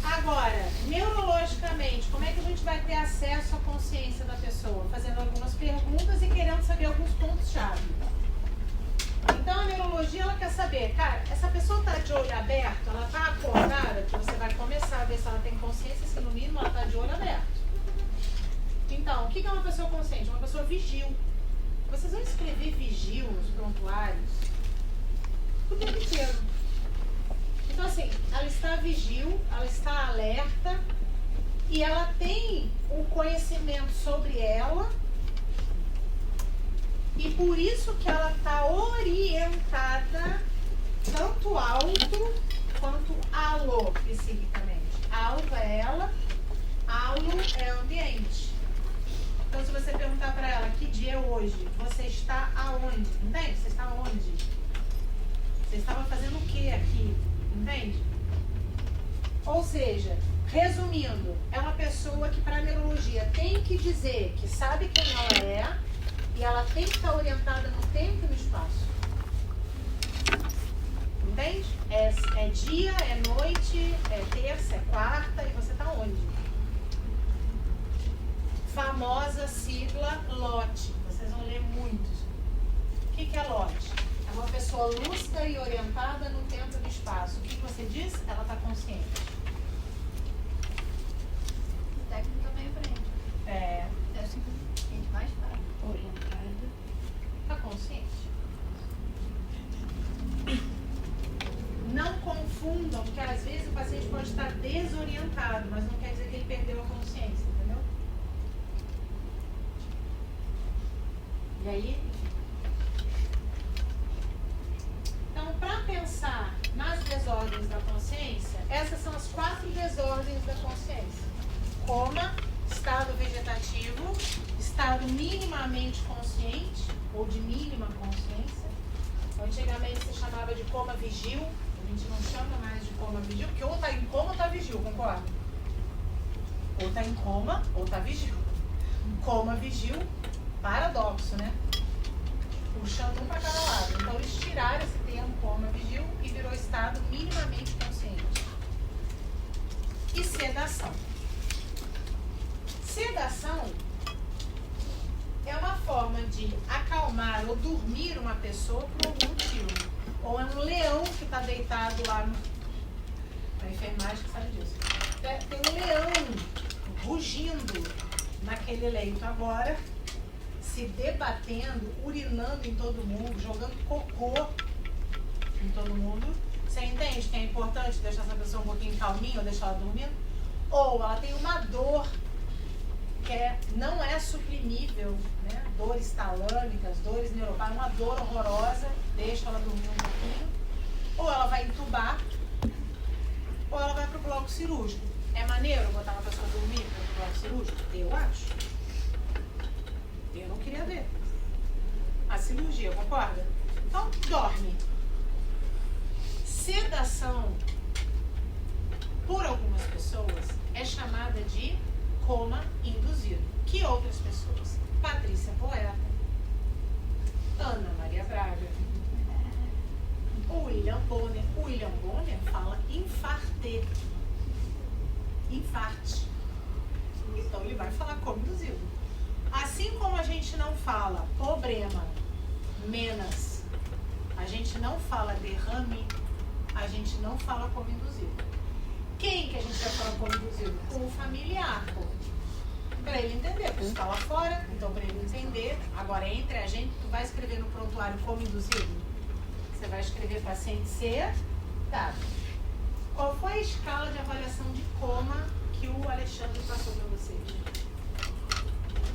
Agora, neurologicamente, como é que a gente vai ter acesso à consciência da pessoa? Fazendo algumas perguntas e querendo saber alguns pontos-chave. Então, a neurologia, ela quer saber, cara, essa pessoa está de olho aberto, ela está acordada, que você vai começar a ver se ela tem consciência, se no mínimo ela está de olho aberto. Então, o que é uma pessoa consciente? Uma pessoa vigil. Vocês vão escrever vigil nos prontuários o tempo inteiro. Então, assim, ela está vigil, ela está alerta e ela tem um conhecimento sobre ela e por isso que ela está orientada tanto alto quanto alo, psiquicamente. Alto é ela, alo é o ambiente. Então, se você perguntar para ela que dia é hoje, você está aonde? Entende? Você está onde? Você estava fazendo o que aqui? Entende? Ou seja, resumindo, é uma pessoa que para a neurologia tem que dizer que sabe quem ela é e ela tem que estar orientada no tempo e no espaço. Entende? É dia, é noite, é terça, é quarta e você está onde? Famosa sigla LOT. Vocês vão ler muito. O que é LOT? É uma pessoa lúcida e orientada no tempo e no espaço. O que você diz? Ela está consciente. O técnico também aprende. É. É assim que a gente mais fala. Orientada. Está consciente. Não confundam, porque às vezes o paciente pode estar desorientado, mas não quer dizer que ele perdeu a consciência, entendeu? E aí, então, para pensar nas desordens da consciência, essas são as 4 desordens da consciência. Coma, estado vegetativo, estado minimamente consciente, ou de mínima consciência. Antigamente se chamava de coma vigil, a gente não chama mais de coma vigil, porque ou está em coma ou está vigil, concorda? Ou está em coma ou está vigil. Coma vigil, paradoxo, né? Puxando um para cada lado. Então eles tiraram esse termo coma vigil e virou estado minimamente consciente. E sedação. Sedação é uma forma de acalmar ou dormir uma pessoa por algum motivo. Ou é um leão que está deitado lá na enfermagem que sabe disso. Tem um leão rugindo naquele leito agora, se debatendo, urinando em todo mundo, jogando cocô em todo mundo. Você entende que é importante deixar essa pessoa um pouquinho calminha ou deixar ela dormindo? Ou ela tem uma dor que não é suprimível, né? Dores talâmicas, dores neuropáticas, uma dor horrorosa, deixa ela dormir um pouquinho. Ou ela vai entubar, ou ela vai para o bloco cirúrgico. É maneiro botar uma pessoa dormir para o bloco cirúrgico? Eu acho. Eu não queria ver a cirurgia, concorda? Então, dorme. Sedação, por algumas pessoas, é chamada de coma induzido. Que outras pessoas? Patrícia Poeta, Ana Maria Braga, o William Bonner. O William Bonner fala problema. Menos. A gente não fala derrame, a gente não fala coma induzido. Quem que a gente vai falar coma induzido? Com o familiar, pô. Pra ele entender, porque você tá lá fora, então pra ele entender. Agora, entre a gente, tu vai escrever no prontuário coma induzido? Você vai escrever paciente sedado. Qual foi a escala de avaliação de coma que o Alexandre passou para vocês?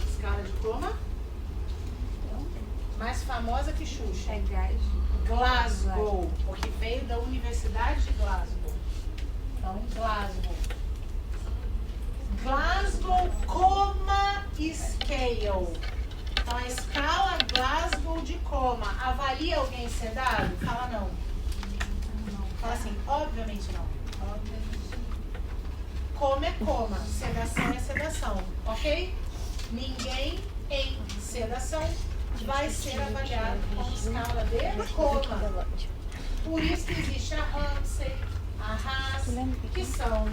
Escala de coma? Mais famosa que Xuxa. É gás. Glasgow, porque veio da Universidade de Glasgow. Então, Glasgow. Glasgow Coma Scale. Então, a escala Glasgow de coma. Avalia alguém sedado? Fala não. Fala assim, obviamente não. Coma é coma, sedação é sedação, ok? Ninguém em sedação vai ser avaliado com escala de coma. Por isso que existe a Ramsay, a Haas, que são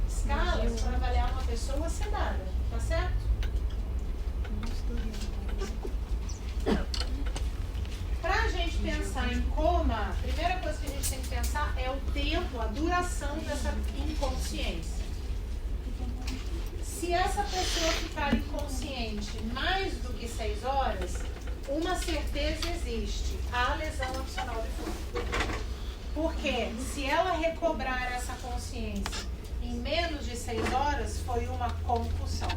escalas para avaliar uma pessoa sedada, tá certo? Para a gente pensar em coma, a primeira coisa que a gente tem que pensar é o tempo, a duração dessa inconsciência. Se essa pessoa ficar inconsciente mais do que 6 horas, uma certeza existe, a lesão adicional difusa. Porque se ela recobrar essa consciência em menos de 6 horas, foi uma concussão.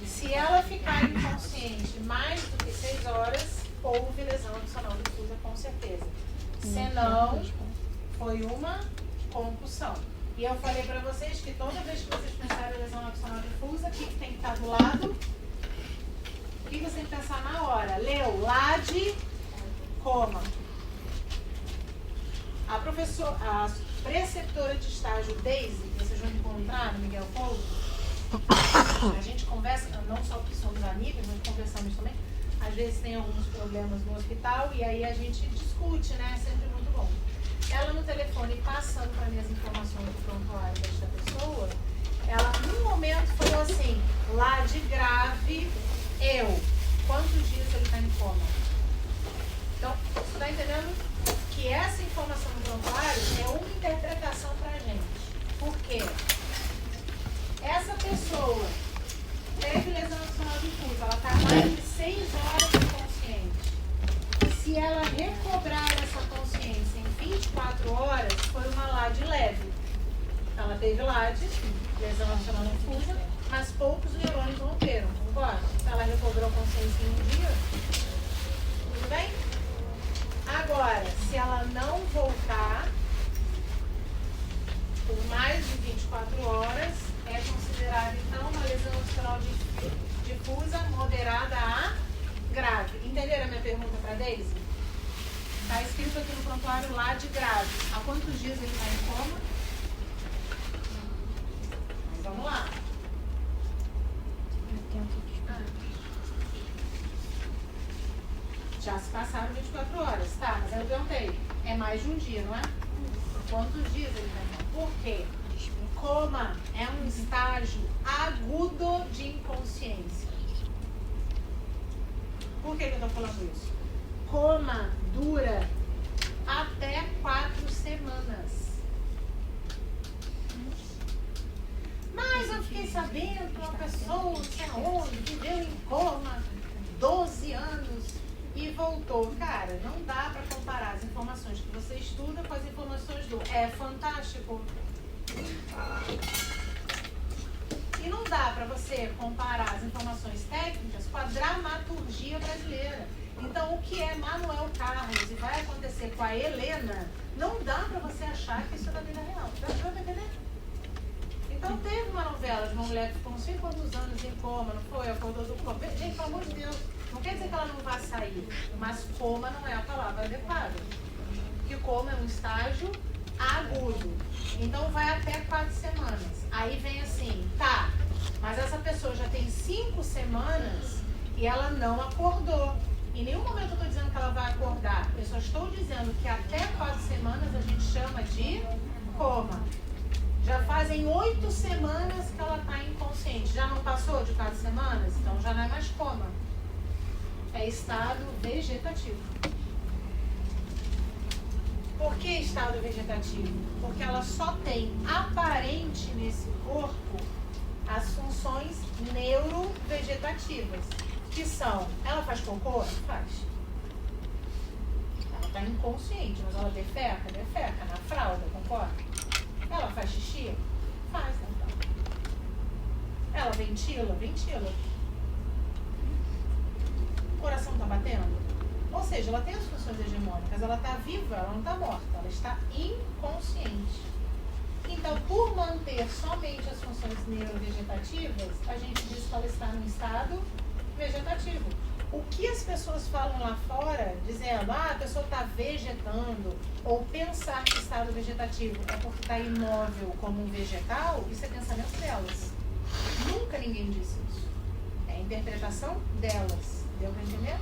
Se ela ficar inconsciente mais do que 6 horas, houve lesão adicional difusa com certeza. Senão, foi uma concussão. E eu falei para vocês que toda vez que vocês pensarem em lesão adicional difusa, o que tem que estar do lado? O que você tem que pensar na hora? Leu, LAD, coma. A preceptora de estágio Daisy, que vocês vão encontrar no Miguel Couto, a gente conversa, não só porque somos amigos, mas conversamos também. Às vezes tem alguns problemas no hospital e aí a gente discute, né? É sempre muito bom. Ela no telefone passando para mim as informações do prontuário desta pessoa, ela num momento falou assim, lá de grave, quantos dias ele está em coma? Então, você está entendendo que essa informação do prontuário é uma interpretação para a gente. Por quê? Essa pessoa teve lesão adicional difusa, ela está mais de 6 horas inconsciente. Se ela recobrar essa consciência em 24 horas, foi uma LAD leve. Ela teve LAD, lesão adicional difusa, mas poucos neurônios romperam, concorda? Ela recobrou a consciência em um dia, tudo bem? Agora, se ela não voltar por mais de 24 horas, é considerada então uma lesão adicional difusa moderada a grave. Entenderam a minha pergunta para a Daisy? Está escrito aqui no prontuário lá de grave. Há quantos dias ele está em coma? Mas vamos lá. Já se passaram 24 horas. Tá, mas aí eu perguntei. É mais de um dia, não é? Quantos dias ele está em coma? Por quê? Coma é um estágio agudo de inconsciência. Por que eu estou falando isso? Coma dura até 4 semanas. Mas eu fiquei sabendo que uma pessoa, não sei aonde, viveu em coma 12 anos e voltou. Cara, não dá para comparar as informações que você estuda com as informações do É Fantástico. E não dá para você comparar as informações técnicas com a dramaturgia brasileira. Então, o que é Manuel Carlos e vai acontecer com a Helena, não dá para você achar que isso é da vida real. Dá para entender? Então, teve uma novela de uma mulher que ficou não sei quantos anos em coma, não foi? Acordou do coma. Gente, pelo amor de Deus, não quer dizer que ela não vai sair, mas coma não é a palavra adequada. Porque coma é um estágio agudo. Então vai até 4 semanas. Aí vem assim, tá, mas essa pessoa já tem 5 semanas e ela não acordou. Em nenhum momento eu estou dizendo que ela vai acordar. Eu só estou dizendo que até 4 semanas a gente chama de coma. Já fazem 8 semanas que ela está inconsciente. Já não passou de 4 semanas? Então já não é mais coma. É estado vegetativo. Por que estado vegetativo? Porque ela só tem aparente nesse corpo as funções neurovegetativas, que são, ela faz cocô? Faz. Ela está inconsciente, mas ela defeca? Defeca na fralda, concorda? Ela faz xixi? Faz, então. Ela ventila? Ventila. O coração está batendo? Ou seja, ela tem as funções hegemônicas, ela está viva, ela não está morta, ela está inconsciente. Então, por manter somente as funções neurovegetativas, a gente diz que ela está no estado vegetativo. O que as pessoas falam lá fora, dizendo, a pessoa está vegetando, ou pensar que estado vegetativo é porque está imóvel como um vegetal, isso é pensamento delas. Nunca ninguém disse isso. É a interpretação delas. Deu para entender?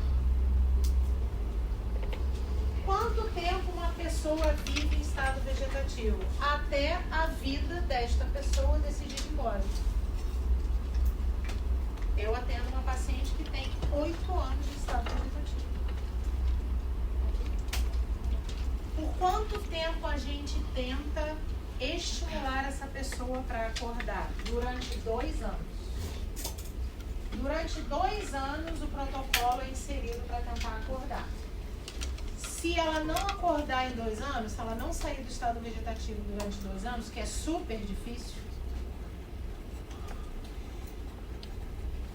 Quanto tempo uma pessoa vive em estado vegetativo? Até a vida desta pessoa decidir ir embora. Eu atendo uma paciente que tem 8 anos de estado vegetativo. Por quanto tempo a gente tenta estimular essa pessoa para acordar? Durante 2 anos. Durante 2 anos o protocolo é inserido para tentar acordar. Se ela não acordar em 2 anos, se ela não sair do estado vegetativo durante 2 anos, que é super difícil,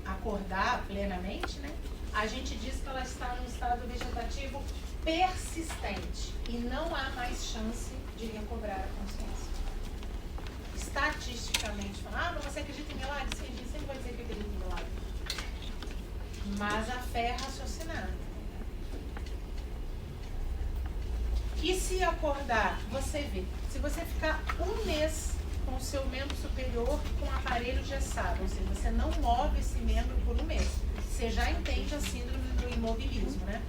acordar plenamente, né? A gente diz que ela está no estado vegetativo persistente e não há mais chance de recobrar a consciência. Estatisticamente falando, mas você acredita em milagre? Sim, a gente sempre vai dizer que acredita em milagre. Mas a fé é raciocinada. E se acordar, você vê, se você ficar 1 mês com o seu membro superior com o aparelho engessado, ou seja, você não move esse membro por 1 mês, você já entende a síndrome do imobilismo, né?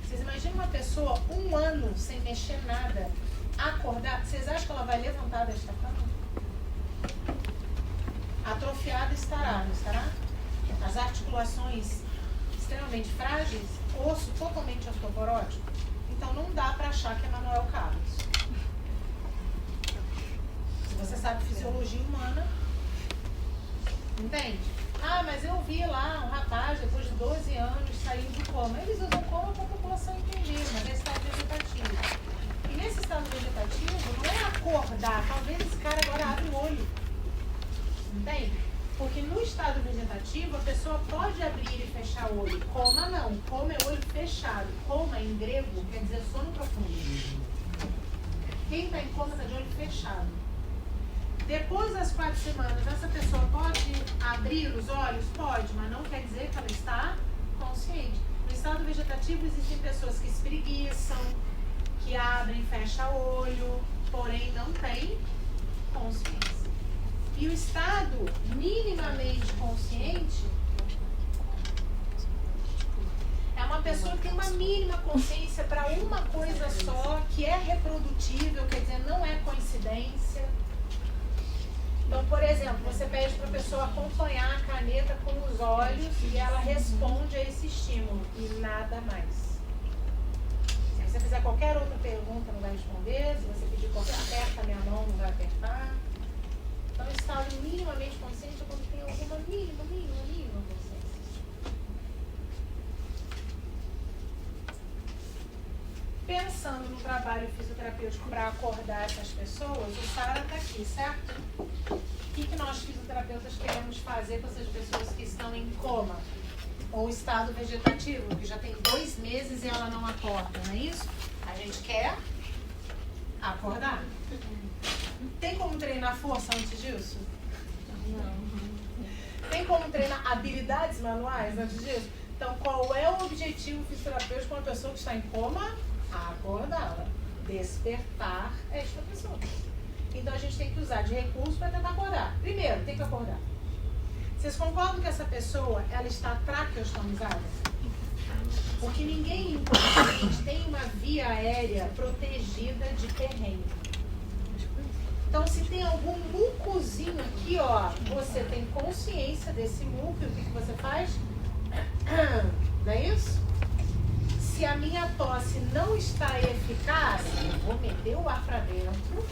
Vocês imaginam uma pessoa 1 ano sem mexer nada, acordar, vocês acham que ela vai levantar desta cama? Atrofiada estará, não estará? As articulações extremamente frágeis, osso totalmente osteoporótico. Então não dá para achar que é Manuel Carlos. Se você sabe fisiologia humana, entende? Ah, mas eu vi lá um rapaz, depois de 12 anos, saiu do coma. Eles usam coma para a população entender, mas é estado vegetativo. E nesse estado vegetativo, não é acordar, talvez esse cara agora abre o olho. Entende? Porque no estado vegetativo, a pessoa pode abrir e fechar o olho. Coma não. Coma é olho fechado. Coma, em grego, quer dizer sono profundo. Quem está em coma está de olho fechado. Depois das 4 semanas, essa pessoa pode abrir os olhos? Pode, mas não quer dizer que ela está consciente. No estado vegetativo, existem pessoas que espreguiçam, que abrem e fecham o olho, porém não têm consciência. E o estado minimamente consciente é uma pessoa que tem uma mínima consciência para uma coisa só, que é reprodutível, quer dizer, não é coincidência. Então, por exemplo, você pede para a pessoa acompanhar a caneta com os olhos e ela responde a esse estímulo e nada mais. Se você fizer qualquer outra pergunta, não vai responder. Se você pedir qualquer aperta a minha mão, não vai apertar. Então, o estado minimamente consciente é quando tem alguma mínima consciência. Pensando no trabalho fisioterapêutico para acordar essas pessoas, o Sara está aqui, certo? O que nós fisioterapeutas queremos fazer com essas pessoas que estão em coma ou estado vegetativo, que já tem 2 meses e ela não acorda, não é isso? A gente quer acordar. Tem como treinar força antes disso? Não. Tem como treinar habilidades manuais antes disso? Então, qual é o objetivo fisioterapêutico para uma pessoa que está em coma? Acordá-la. Despertar esta pessoa. Então, a gente tem que usar de recurso para tentar acordar. Primeiro, tem que acordar. Vocês concordam que essa pessoa, ela está traqueostomizada? Porque ninguém inconsciente tem uma via aérea protegida de perrengue. Então, se tem algum mucozinho aqui, ó, você tem consciência desse muco, e o que você faz? Não é isso? Se a minha tosse não está eficaz, eu vou meter o ar para dentro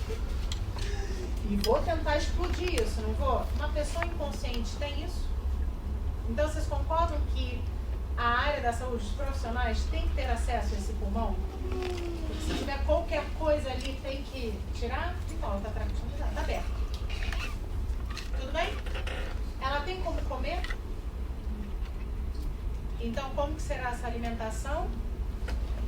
e vou tentar explodir isso, não vou? Uma pessoa inconsciente tem isso? Então, vocês concordam que a área da saúde dos profissionais tem que ter acesso a esse pulmão? Se tiver qualquer coisa ali, tem que tirar? Então, ela está tranquilizada, está aberta. Tudo bem? Ela tem como comer? Então, como que será essa alimentação?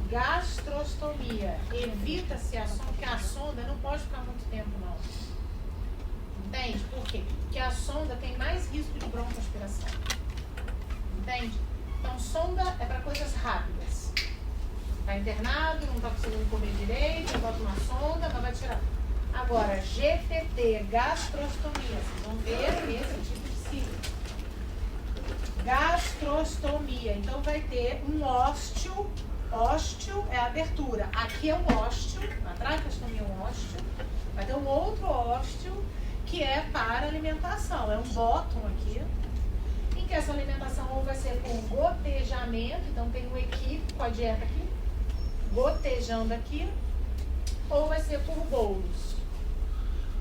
Gastrostomia. Evita-se a sonda, porque a sonda não pode ficar muito tempo, não. Entende? Por quê? Porque a sonda tem mais risco de broncoaspiração. Entende? Então, sonda é para coisas rápidas. Está internado, não está conseguindo comer direito, eu boto uma sonda, mas vai tirar. Agora, GTT, gastrostomia. Vocês vão ver esse tipo de sigla. Gastrostomia. Então, vai ter um ósteo. Ósteo é a abertura. Aqui é um ósteo. A traqueostomia é um ósteo. Vai ter um outro ósteo que é para alimentação. É um bottom aqui. Em que essa alimentação ou vai ser com gotejamento. Então, tem um equipe com a dieta aqui. Gotejando aqui. Ou vai ser por bolos.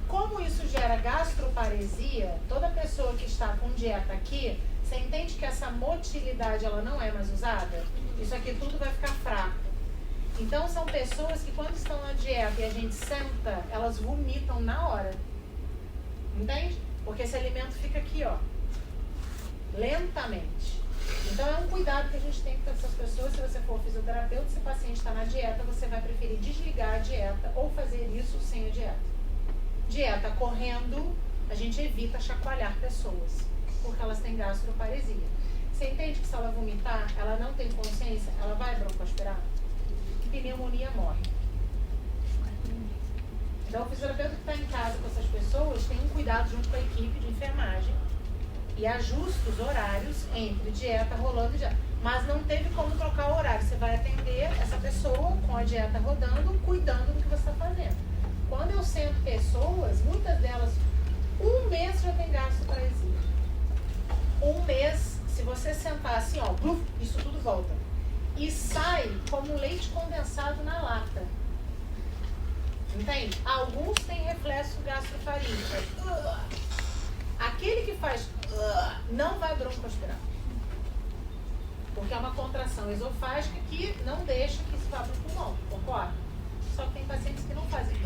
Como isso gera gastroparesia, toda pessoa que está com dieta aqui, você entende que essa motilidade ela não é mais usada? Isso aqui tudo vai ficar fraco. Então são pessoas que quando estão na dieta e a gente senta, elas vomitam na hora. Entende? Porque esse alimento fica aqui, ó. Lentamente. Então é um cuidado que a gente tem com essas pessoas. Se você for fisioterapeuta, se o paciente está na dieta, você vai preferir desligar a dieta ou fazer isso sem a dieta. Dieta correndo, a gente evita chacoalhar pessoas, porque elas têm gastroparesia. Você entende que se ela vomitar, ela não tem consciência, ela vai broncoaspirar? Pneumonia morre. Então o fisioterapeuta que está em casa com essas pessoas tem um cuidado junto com a equipe de enfermagem e ajusta os horários entre dieta rolando e dieta. Mas não teve como trocar o horário. Você vai atender essa pessoa com a dieta rodando, cuidando do que você está fazendo. Quando eu sento pessoas, muitas delas, um mês já tem gastroparesia. Um mês, se você sentar assim, ó, isso tudo volta. E sai como leite condensado na lata. Entende? Alguns têm reflexo gastrofaríngeo. Aquele que faz não vai broncoaspirar. Porque é uma contração esofágica que não deixa que isso vá para o pulmão, concorda? Só que tem pacientes que não fazem.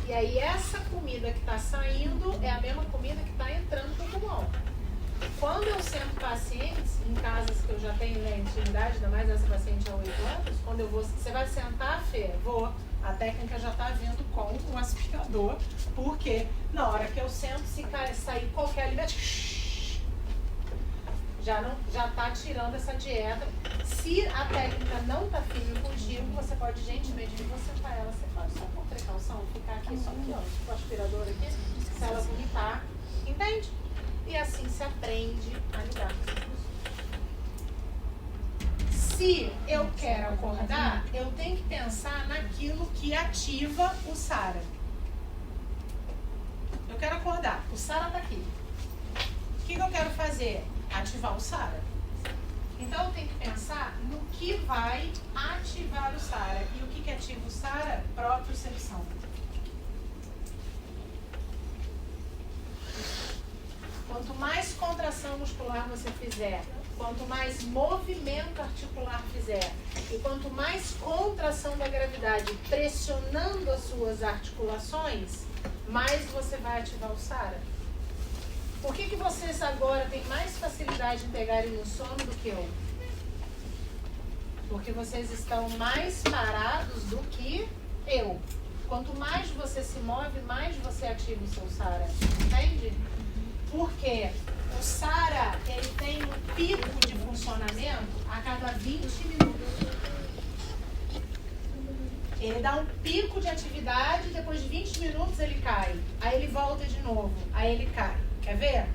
E aí essa comida que está saindo é a mesma comida que está entrando no pulmão. Quando eu sento pacientes, em casas que eu já tenho intimidade, ainda mais essa paciente há 8 anos, quando eu vou, você vai sentar, Fê? Vou. A técnica já está vindo com o aspirador, porque na hora que eu sento, se sair qualquer alimento, já está tirando essa dieta. Se a técnica não está firme contigo, você pode gentilmente sentar ela, você pode só por precaução, ficar aqui só aqui, ó, com o aspirador aqui, se ela vomitar, entende? E assim se aprende a lidar com essas pessoas. Se eu quero acordar, eu tenho que pensar naquilo que ativa o SARA. Eu quero acordar, o SARA está aqui. O que eu quero fazer? Ativar o SARA. Então eu tenho que pensar no que vai ativar o SARA. E o que ativa o SARA? Propriocepção. Quanto mais contração muscular você fizer, quanto mais movimento articular fizer, e quanto mais contração da gravidade pressionando as suas articulações, mais você vai ativar o SARA. Por que vocês agora têm mais facilidade em pegarem no sono do que eu? Porque vocês estão mais parados do que eu. Quanto mais você se move, mais você ativa o seu SARA. Entende? Porque o SARA, ele tem um pico de funcionamento a cada 20 minutos. Ele dá um pico de atividade, depois de 20 minutos ele cai. Aí ele volta de novo, aí ele cai. Quer ver?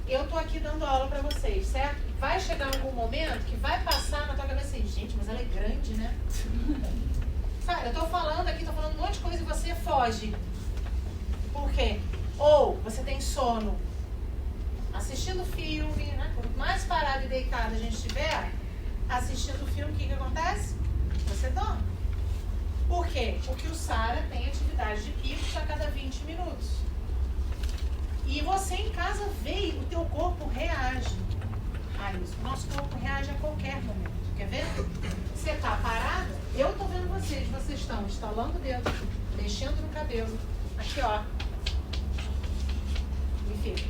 Eu tô aqui dando aula pra vocês, certo? Vai chegar algum momento que vai passar na tua cabeça assim, gente, mas ela é grande, né? Sabe, eu tô falando aqui, tô falando um monte de coisa e você foge. Por quê? Ou você tem sono assistindo filme, né? Quanto mais parado e deitado a gente estiver assistindo filme, o que acontece? Você dorme. Por quê? Porque o SARA tem atividade de picos a cada 20 minutos. E você em casa vê e o teu corpo reage a isso. O nosso corpo reage a qualquer momento. Quer ver? Você está parada, eu estou vendo vocês estão estalando o dedo, mexendo no cabelo. Aqui, ó. E fica.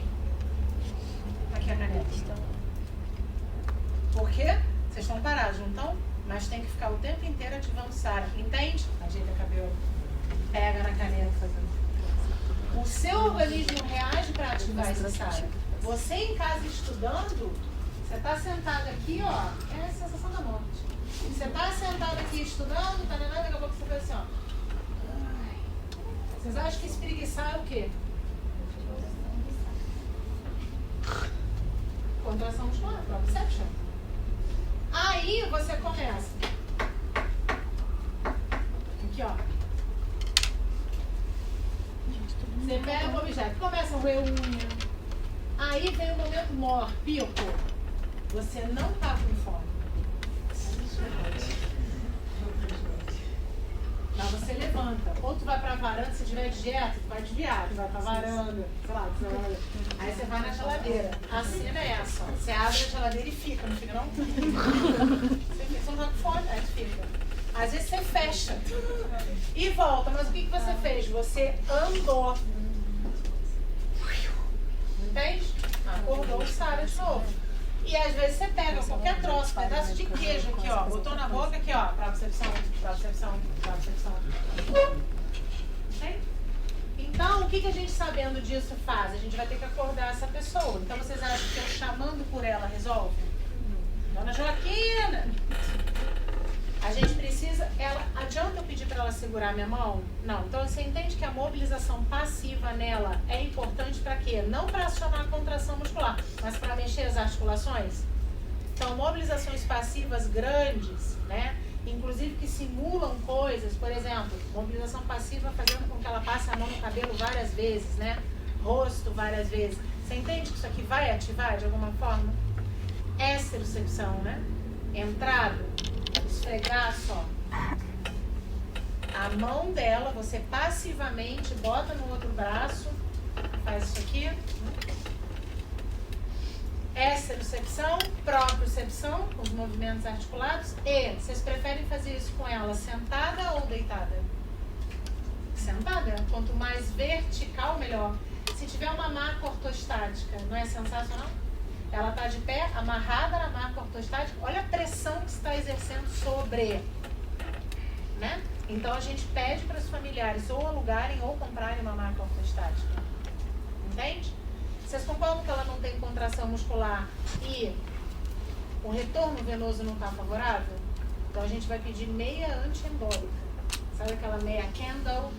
Aqui a caneta. Por quê? Vocês estão parados, não estão? Mas tem que ficar o tempo inteiro ativando o SARA. Entende? Ajeita o cabelo. Pega na caneta. O seu organismo reage para ativar esse SARA. Você em casa estudando, você está sentado aqui, ó. É a sensação da morte. Você está sentado aqui estudando, tá daqui a pouco você faz assim, ó. Vocês acham que espreguiçar é o quê? Contração muscular, proprioception. Aí você começa. Aqui, ó. Você pega o objeto, começa a roer unha. Aí vem o momento mor, pico. Você não tá com fome. Mas você levanta. Ou tu vai pra varanda, se tiver de dieta, tu vai desviar, tu vai pra varanda, sei lá, tu vai... Aí você vai na geladeira. A cena é essa, ó. Você abre a geladeira e fica, não fica não? Você não tá com fome, aí tu fica. Às vezes você fecha e volta, mas o que você fez? Você andou. Entende? Acordou o SARA de novo. E às vezes você pega qualquer troço, pedaço de queijo aqui, ó, botou na boca aqui, ó, propriocepção. Entende? Então, o que a gente sabendo disso faz? A gente vai ter que acordar essa pessoa. Então, vocês acham que eu chamando por ela resolve? Dona Joaquina! A gente precisa... Adianta eu pedir para ela segurar minha mão? Não. Então, você entende que a mobilização passiva nela é importante para quê? Não para acionar a contração muscular, mas para mexer as articulações? Então, mobilizações passivas grandes, né? Inclusive que simulam coisas, por exemplo, mobilização passiva fazendo com que ela passe a mão no cabelo várias vezes, né? Rosto várias vezes. Você entende que isso aqui vai ativar de alguma forma? Exterocepção, né? Entrado, esfregar só. A mão dela, você passivamente bota no outro braço, faz isso aqui. Exterocepção, propriocepção, com os movimentos articulados. E vocês preferem fazer isso com ela sentada ou deitada? Sentada. Quanto mais vertical, melhor. Se tiver uma maca ortostática, não é sensacional? Ela está de pé, amarrada na maca ortostática. Olha a pressão que está exercendo sobre, né? Então a gente pede para os familiares ou alugarem ou comprarem uma maca ortostática. Entende? Vocês concordam que ela não tem contração muscular e o retorno venoso não está favorável? Então a gente vai pedir meia antiembólica. Sabe aquela meia Kendall?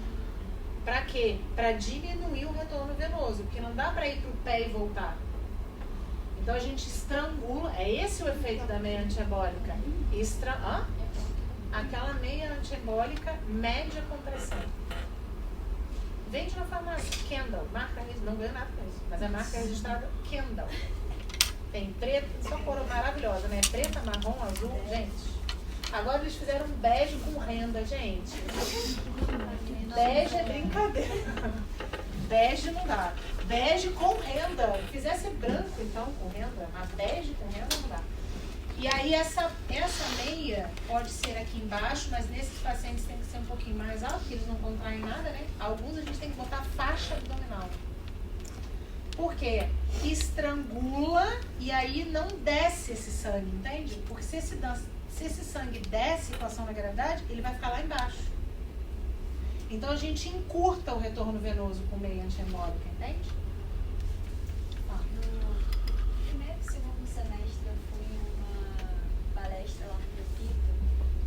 Para quê? Para diminuir o retorno venoso, porque não dá para ir para o pé e voltar. Então a gente estrangula, é esse o efeito da meia antiembólica. Aquela meia antiembólica mede a compressão. Vende na farmácia, Kendall, marca, não ganha nada com isso, mas a marca é registrada Kendall. Tem preta, só cor maravilhosa, né? Preta, marrom, azul, gente. Agora eles fizeram bege com renda, gente. Bege é brincadeira. Bege não dá. Bege com renda. Fizesse branco, então, com renda, mas bege com renda não dá. E aí essa meia pode ser aqui embaixo, mas nesses pacientes tem que ser um pouquinho mais alto, porque eles não contraem nada, né? Alguns a gente tem que botar faixa abdominal. Por quê? Estrangula e aí não desce esse sangue, entende? Porque se esse sangue desce com a ação da gravidade, ele vai ficar lá embaixo. Então a gente encurta o retorno venoso com meia antiembólica, entende? No primeiro e segundo semestre eu fui em uma palestra lá no Prefeito,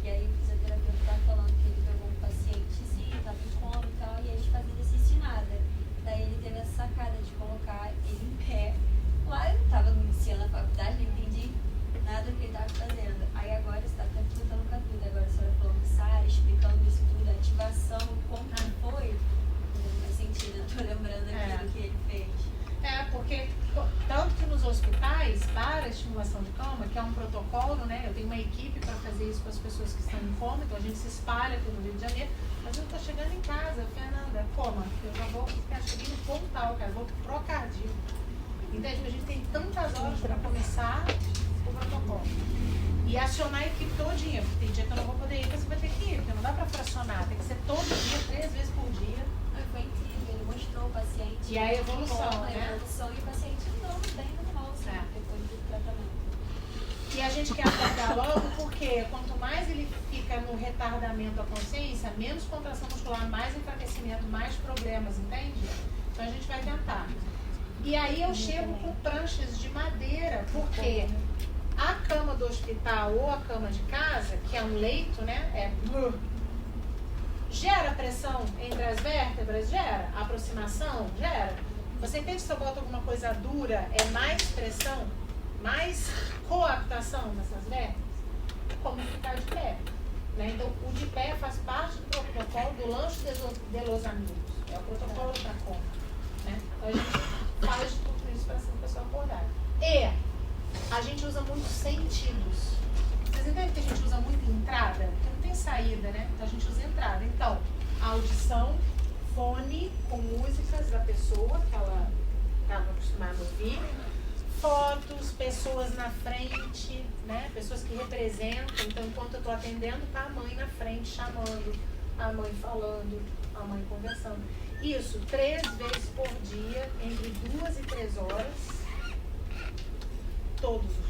e aí o fisioterapeuta estava falando que ele pegou um pacientezinho, estava em coma e tal, e aí eles faziam exercício e nada. Daí ele teve essa sacada de colocar ele em pé. Claro, eu estava iniciando a faculdade, não entendi nada do que ele estava fazendo. Aí agora você está até tentando com tudo. Agora a senhora falando SARA, explicando isso tudo, ativação, como cama, que é um protocolo, né? Eu tenho uma equipe para fazer isso com as pessoas que estão em coma, então a gente se espalha pelo Rio de Janeiro. Mas eu estou chegando em casa, Fernanda, coma, eu já vou, cheguei no pontal, cara, vou pro cardíaco. Entende? A gente tem tantas horas para começar o protocolo. E acionar a equipe todinha, porque tem dia que eu não vou poder ir, você vai ter que ir, porque não dá para fracionar, tem que ser todo dia, 3 vezes por dia. Foi incrível, ele mostrou o paciente. E a evolução, bom, né? A evolução e o paciente andando bem normal, assim, depois do tratamento. E a gente quer acordar logo porque quanto mais ele fica no retardamento à consciência, menos contração muscular, mais enfraquecimento, mais problemas, entende? Então a gente vai tentar. E aí eu chego com pranchas de madeira, porque a cama do hospital ou a cama de casa, que é um leito, né? Gera pressão entre as vértebras? Gera. Aproximação? Gera. Você entende que se eu boto alguma coisa dura, é mais pressão? Mais coaptação nessas vértebras? Como ficar de pé. Né? Então, o de pé faz parte do protocolo do lanche de los amigos. É o protocolo para coma. Né? Então, a gente fala de tudo isso para essa pessoa acordar. E a gente usa muito sentidos. Vocês entendem que a gente usa muito entrada? Porque não tem saída, né? Então, a gente usa entrada. Então, a audição, fone com músicas da pessoa que ela estava acostumada a ouvir. Fotos, pessoas na frente, né? Pessoas que representam. Então, enquanto eu estou atendendo, tá a mãe na frente chamando, a mãe falando, a mãe conversando. Isso 3 vezes por dia, entre 2 e 3 horas, todos os dias.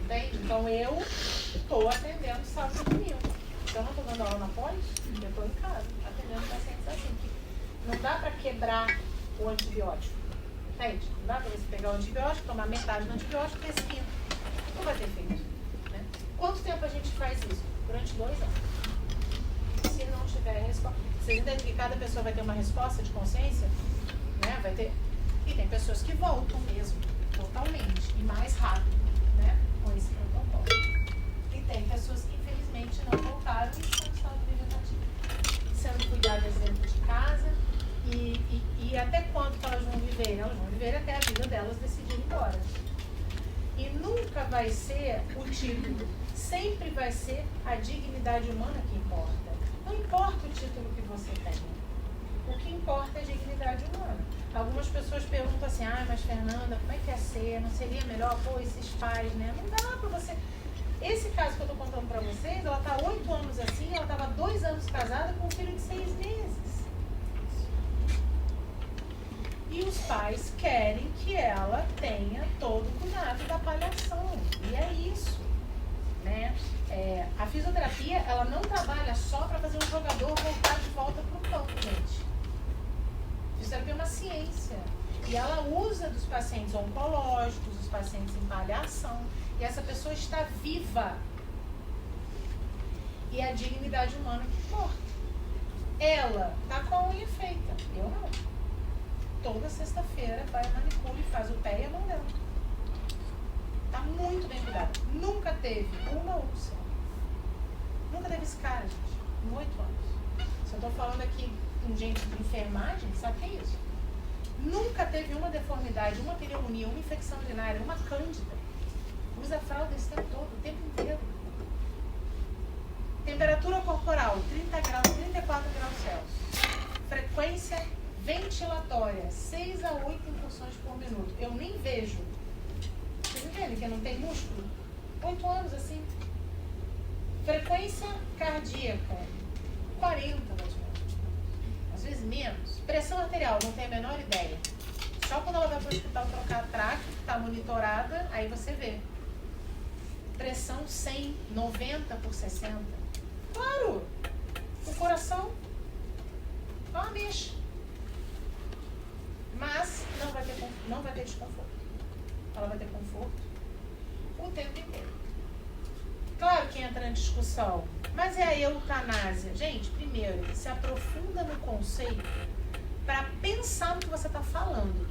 Entende? Então, eu estou atendendo sábado e domingo. Então, eu não estou dando aula na pós, eu estou em casa, atendendo pacientes assim. Que não dá para quebrar o antibiótico. Entende? Não dá para você pegar o antibiótico, tomar metade do antibiótico e respira. Não vai ter efeito. Né? Quanto tempo a gente faz isso? Durante 2 anos. Se não tiver resposta. Vocês entendem que cada pessoa vai ter uma resposta de consciência? Né? Vai ter. E tem pessoas que voltam mesmo, totalmente, e mais rápido, né? Com esse protocolo. E tem pessoas que infelizmente não voltaram e estão em estado vegetativo. Sendo cuidadas dentro de casa. E até quando que elas vão viver? Elas vão viver até a vida delas decidir ir embora. E nunca vai ser o título. Sempre vai ser a dignidade humana que importa. Não importa o título que você tem. O que importa é a dignidade humana. Algumas pessoas perguntam assim, mas Fernanda, como é que é ser? Não seria melhor, esses pais, né? Não dá pra você... Esse caso que eu tô contando pra vocês, ela tá 8 anos assim, ela tava 2 anos casada com um filho de 6 meses. E os pais querem que ela tenha todo o cuidado da palhação. E é isso. Né? A fisioterapia, ela não trabalha só para fazer um jogador voltar de volta para o campo, gente. Fisioterapia é uma ciência. E ela usa dos pacientes oncológicos, dos pacientes em palhação. E essa pessoa está viva. E a dignidade humana que importa. Ela está com a unha feita. Eu não. Toda sexta-feira vai a manicure e faz o pé e a mão dela. Tá muito bem cuidado. Nunca teve uma úlcera. Nunca teve escara, gente. Em 8 anos. Se eu tô falando aqui com gente de enfermagem, sabe o que é isso? Nunca teve uma deformidade, uma pneumonia, uma infecção urinária, uma cândida. Usa fralda esse tempo todo, o tempo inteiro. Temperatura corporal, 30 graus, 34 graus Celsius. Frequência ventilatória, 6 a 8 incursões por minuto. Eu nem vejo. Vocês entendem que não tem músculo? 8 anos assim. Frequência cardíaca, 40 mais ou menos. Às vezes menos. Pressão arterial, não tem a menor ideia. Só quando ela vai para o hospital trocar a traque, que está monitorada, aí você vê. Pressão 100, 90 por 60. Claro! O coração é uma mexa. Mas não vai ter desconforto. Ela vai ter conforto o tempo inteiro. Claro que entra na discussão, mas é a eutanásia. Gente, primeiro, se aprofunda no conceito para pensar no que você está falando.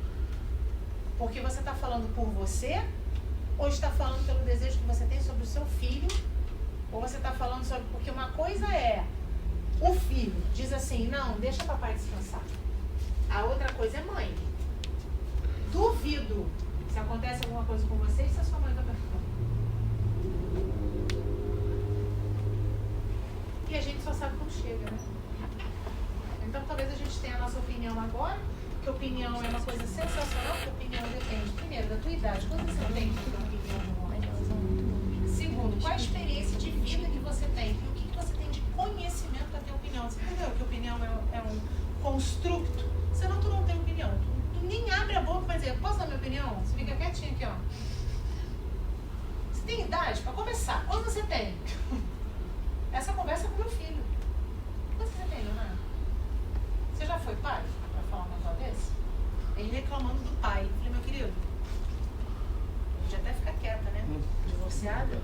Porque você está falando por você, ou está falando pelo desejo que você tem sobre o seu filho, ou você está falando sobre... Porque uma coisa é, o filho diz assim, não, deixa papai descansar. A outra coisa é mãe. Duvido. Se acontece alguma coisa com vocês, se a sua mãe tá perguntando. E a gente só sabe quando chega, né? Então talvez a gente tenha a nossa opinião agora, que opinião é uma coisa sensacional, que opinião depende, primeiro, da tua idade. Quando você tem que ter opinião no momento? Segundo, qual a experiência de vida que você tem? E o que você tem de conhecimento para ter opinião? Você entendeu que opinião é um construto? Senão tu não tem opinião. Tu nem abre a boca para dizer, posso dar minha opinião? Você fica quietinho aqui, ó. Você tem idade para começar? Quando você tem? Essa conversa é com meu filho. Quanto você tem, Leonardo? Você já foi pai? Para falar um negócio desse? Ele reclamando do pai. Eu falei, meu querido, a gente até fica quieta, né? Divorciada?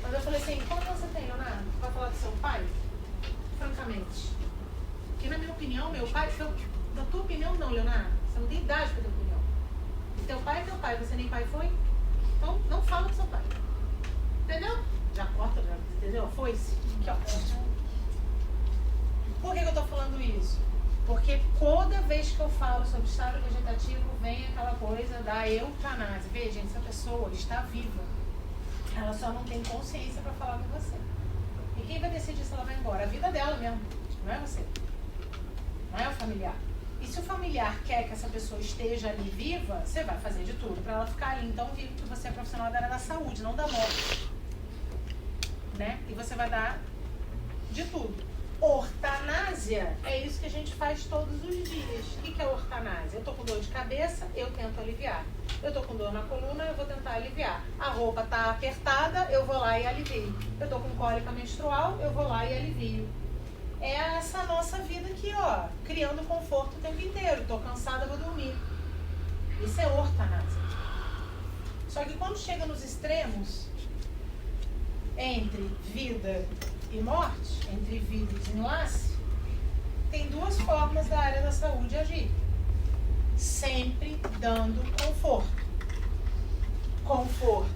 Mas eu falei assim, quanto você tem, Leonardo? Vai falar do seu pai? Francamente. Porque na minha opinião, meu pai... Na tua opinião, não, Leonardo. Você não tem idade para ter opinião. E teu pai é teu pai, você nem pai foi? Então, não fala do seu pai. Entendeu? Já corta, já, entendeu? Foi-se. Aqui, ó. Por que eu tô falando isso? Porque toda vez que eu falo sobre estado vegetativo, vem aquela coisa da eutanásia. Veja, gente, essa pessoa está viva. Ela só não tem consciência para falar com você. E quem vai decidir se ela vai embora? A vida dela mesmo. Não é você. Não é o familiar. E se o familiar quer que essa pessoa esteja ali viva, você vai fazer de tudo para ela ficar ali. Então, vive que você é profissional da área da saúde, não da morte. Né? E você vai dar de tudo. Ortanásia é isso que a gente faz todos os dias. O que é ortanásia? Eu tô com dor de cabeça, eu tento aliviar. Eu tô com dor na coluna, eu vou tentar aliviar. A roupa tá apertada, eu vou lá e alivio. Eu tô com cólica menstrual, eu vou lá e alivio. É essa nossa vida aqui, ó, criando conforto o tempo inteiro. Tô cansada, vou dormir. Isso é ortanásia. Só que quando chega nos extremos, entre vida e morte, entre vida e desenlace, tem duas formas da área da saúde agir. Sempre dando conforto. Conforto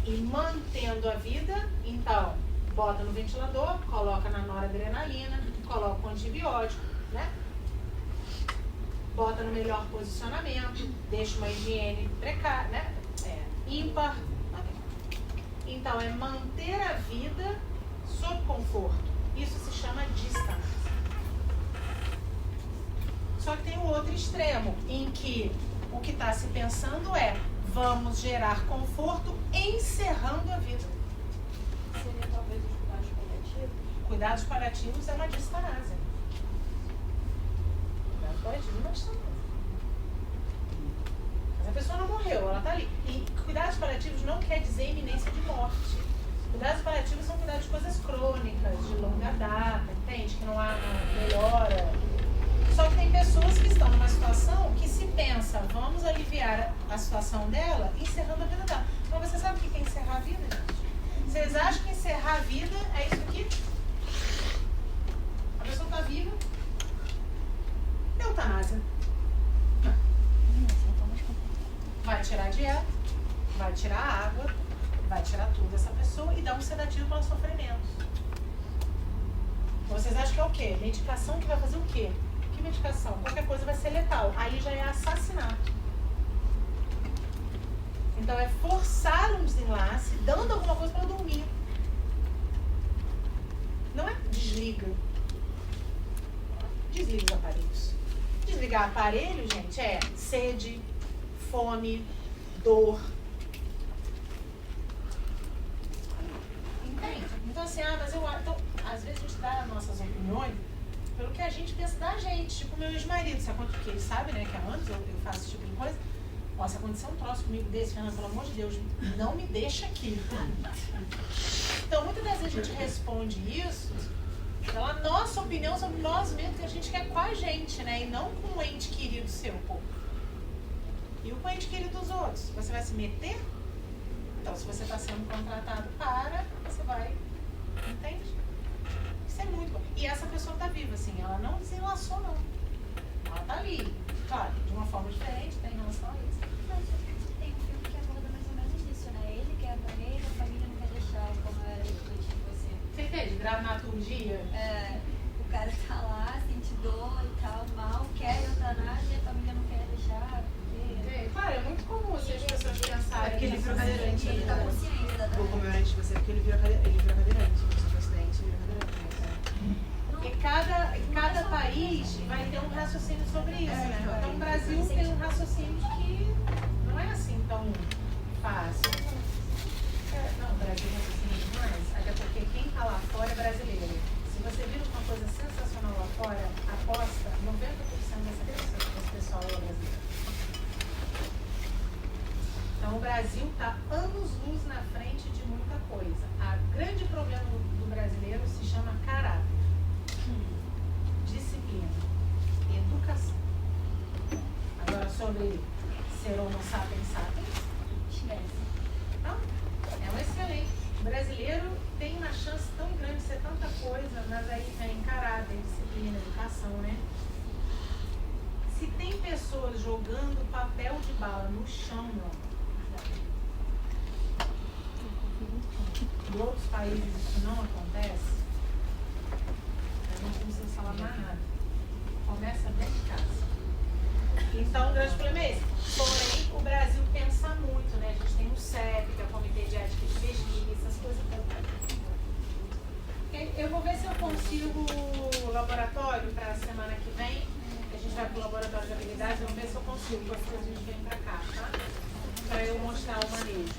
e mantendo a vida, então, bota no ventilador, coloca na noradrenalina, coloca o antibiótico, né? Bota no melhor posicionamento, deixa uma higiene precária, né? Ímpar. Então, é manter a vida sob conforto. Isso se chama distanásia. Só que tem o outro extremo, em que o que está se pensando é vamos gerar conforto encerrando a vida. Seria talvez os cuidados paliativos? Cuidados paliativos é uma distanásia. Cuidados paliativos é uma distanásia. Mas a pessoa não morreu, ela está ali. E cuidados paliativos não quer dizer iminência de morte. Cuidados paliativos são cuidados de coisas crônicas, de longa data, entende? Que não há melhora. Só que tem pessoas que estão numa situação que se pensa, vamos aliviar a situação dela, encerrando a vida dela. Então você sabe o que é encerrar a vida, gente? Vocês acham que encerrar a vida é isso aqui? A pessoa está viva. Eutanásia. Vai tirar a dieta, vai tirar a água, vai tirar tudo dessa pessoa e dar um sedativo para ela sofrer menos. Vocês acham que é o quê? Medicação que vai fazer o quê? Que medicação? Qualquer coisa vai ser letal. Aí já é assassinato. Então é forçar um desenlace, dando alguma coisa para ela dormir. Não é desliga. Desliga os aparelhos. Desligar aparelho, gente, é sede, fome, dor. Entende? Então assim, mas então, às vezes a gente dá nossas opiniões pelo que a gente pensa da gente. Tipo, meu ex-marido, sabe quanto que ele sabe, né? Que há anos eu faço esse tipo de coisa. Nossa, aconteceu um troço comigo desse, Fernanda, pelo amor de Deus, não me deixa aqui. Então, muitas vezes a gente responde isso pela nossa opinião sobre nós mesmos, que a gente quer com a gente, né? E não com o ente querido seu, pô. E o ente querido dos outros? Você vai se meter? Então, se você está sendo contratado para, você vai... Entende? Isso é muito bom. E essa pessoa está viva, assim, ela não desenlaçou, não. Ela está ali. Claro, de uma forma diferente, tem relação a isso. Mas tem um filme que aborda mais ou menos isso, né? Ele quer aparelho, a família não quer deixar, como era antes de você. Você entende? Dramaturgia? O cara tá lá, sente dor e tal, mal, quer eutanásia, a família não quer deixar, porque... Claro, é muito comum assim, as pessoas pensarem. Porque ele virou cadeirante. Ele tá consciente da Vou comer antes de você, porque ele virou cadeirante. Se fosse acidente, ele virou cadeirante. Porque cada país vai ter um raciocínio sobre isso, né? Então o Brasil tem um raciocínio que não é assim tão fácil. Não, o Brasil é raciocínio demais. Até porque quem está lá fora é brasileiro. Se você vira uma coisa sensacional lá fora, aposta 90% desse pessoal é brasileiro. Então o Brasil está anos-luz na frente de muita coisa. O grande problema do brasileiro se chama caráter, disciplina, educação. Agora sobre ser homo sapiens sapiens, então, é um excelente. O brasileiro tem uma chance tão grande de ser tanta coisa, mas aí vem caráter, disciplina, educação, né? Se tem pessoas jogando papel de bala no chão, ó, em outros países isso não acontece, a gente não precisa falar mais nada. Começa dentro de casa. Então, o grande problema é esse. Porém, o Brasil pensa muito, né? A gente tem o CEP, que é o Comitê de Ética de Pesquisa, essas coisas todas. Eu vou ver se eu consigo o laboratório para a semana que vem. A gente vai para o laboratório de habilidades, eu vou ver se eu consigo. Depois a gente vem para cá, tá? Para eu mostrar o manejo.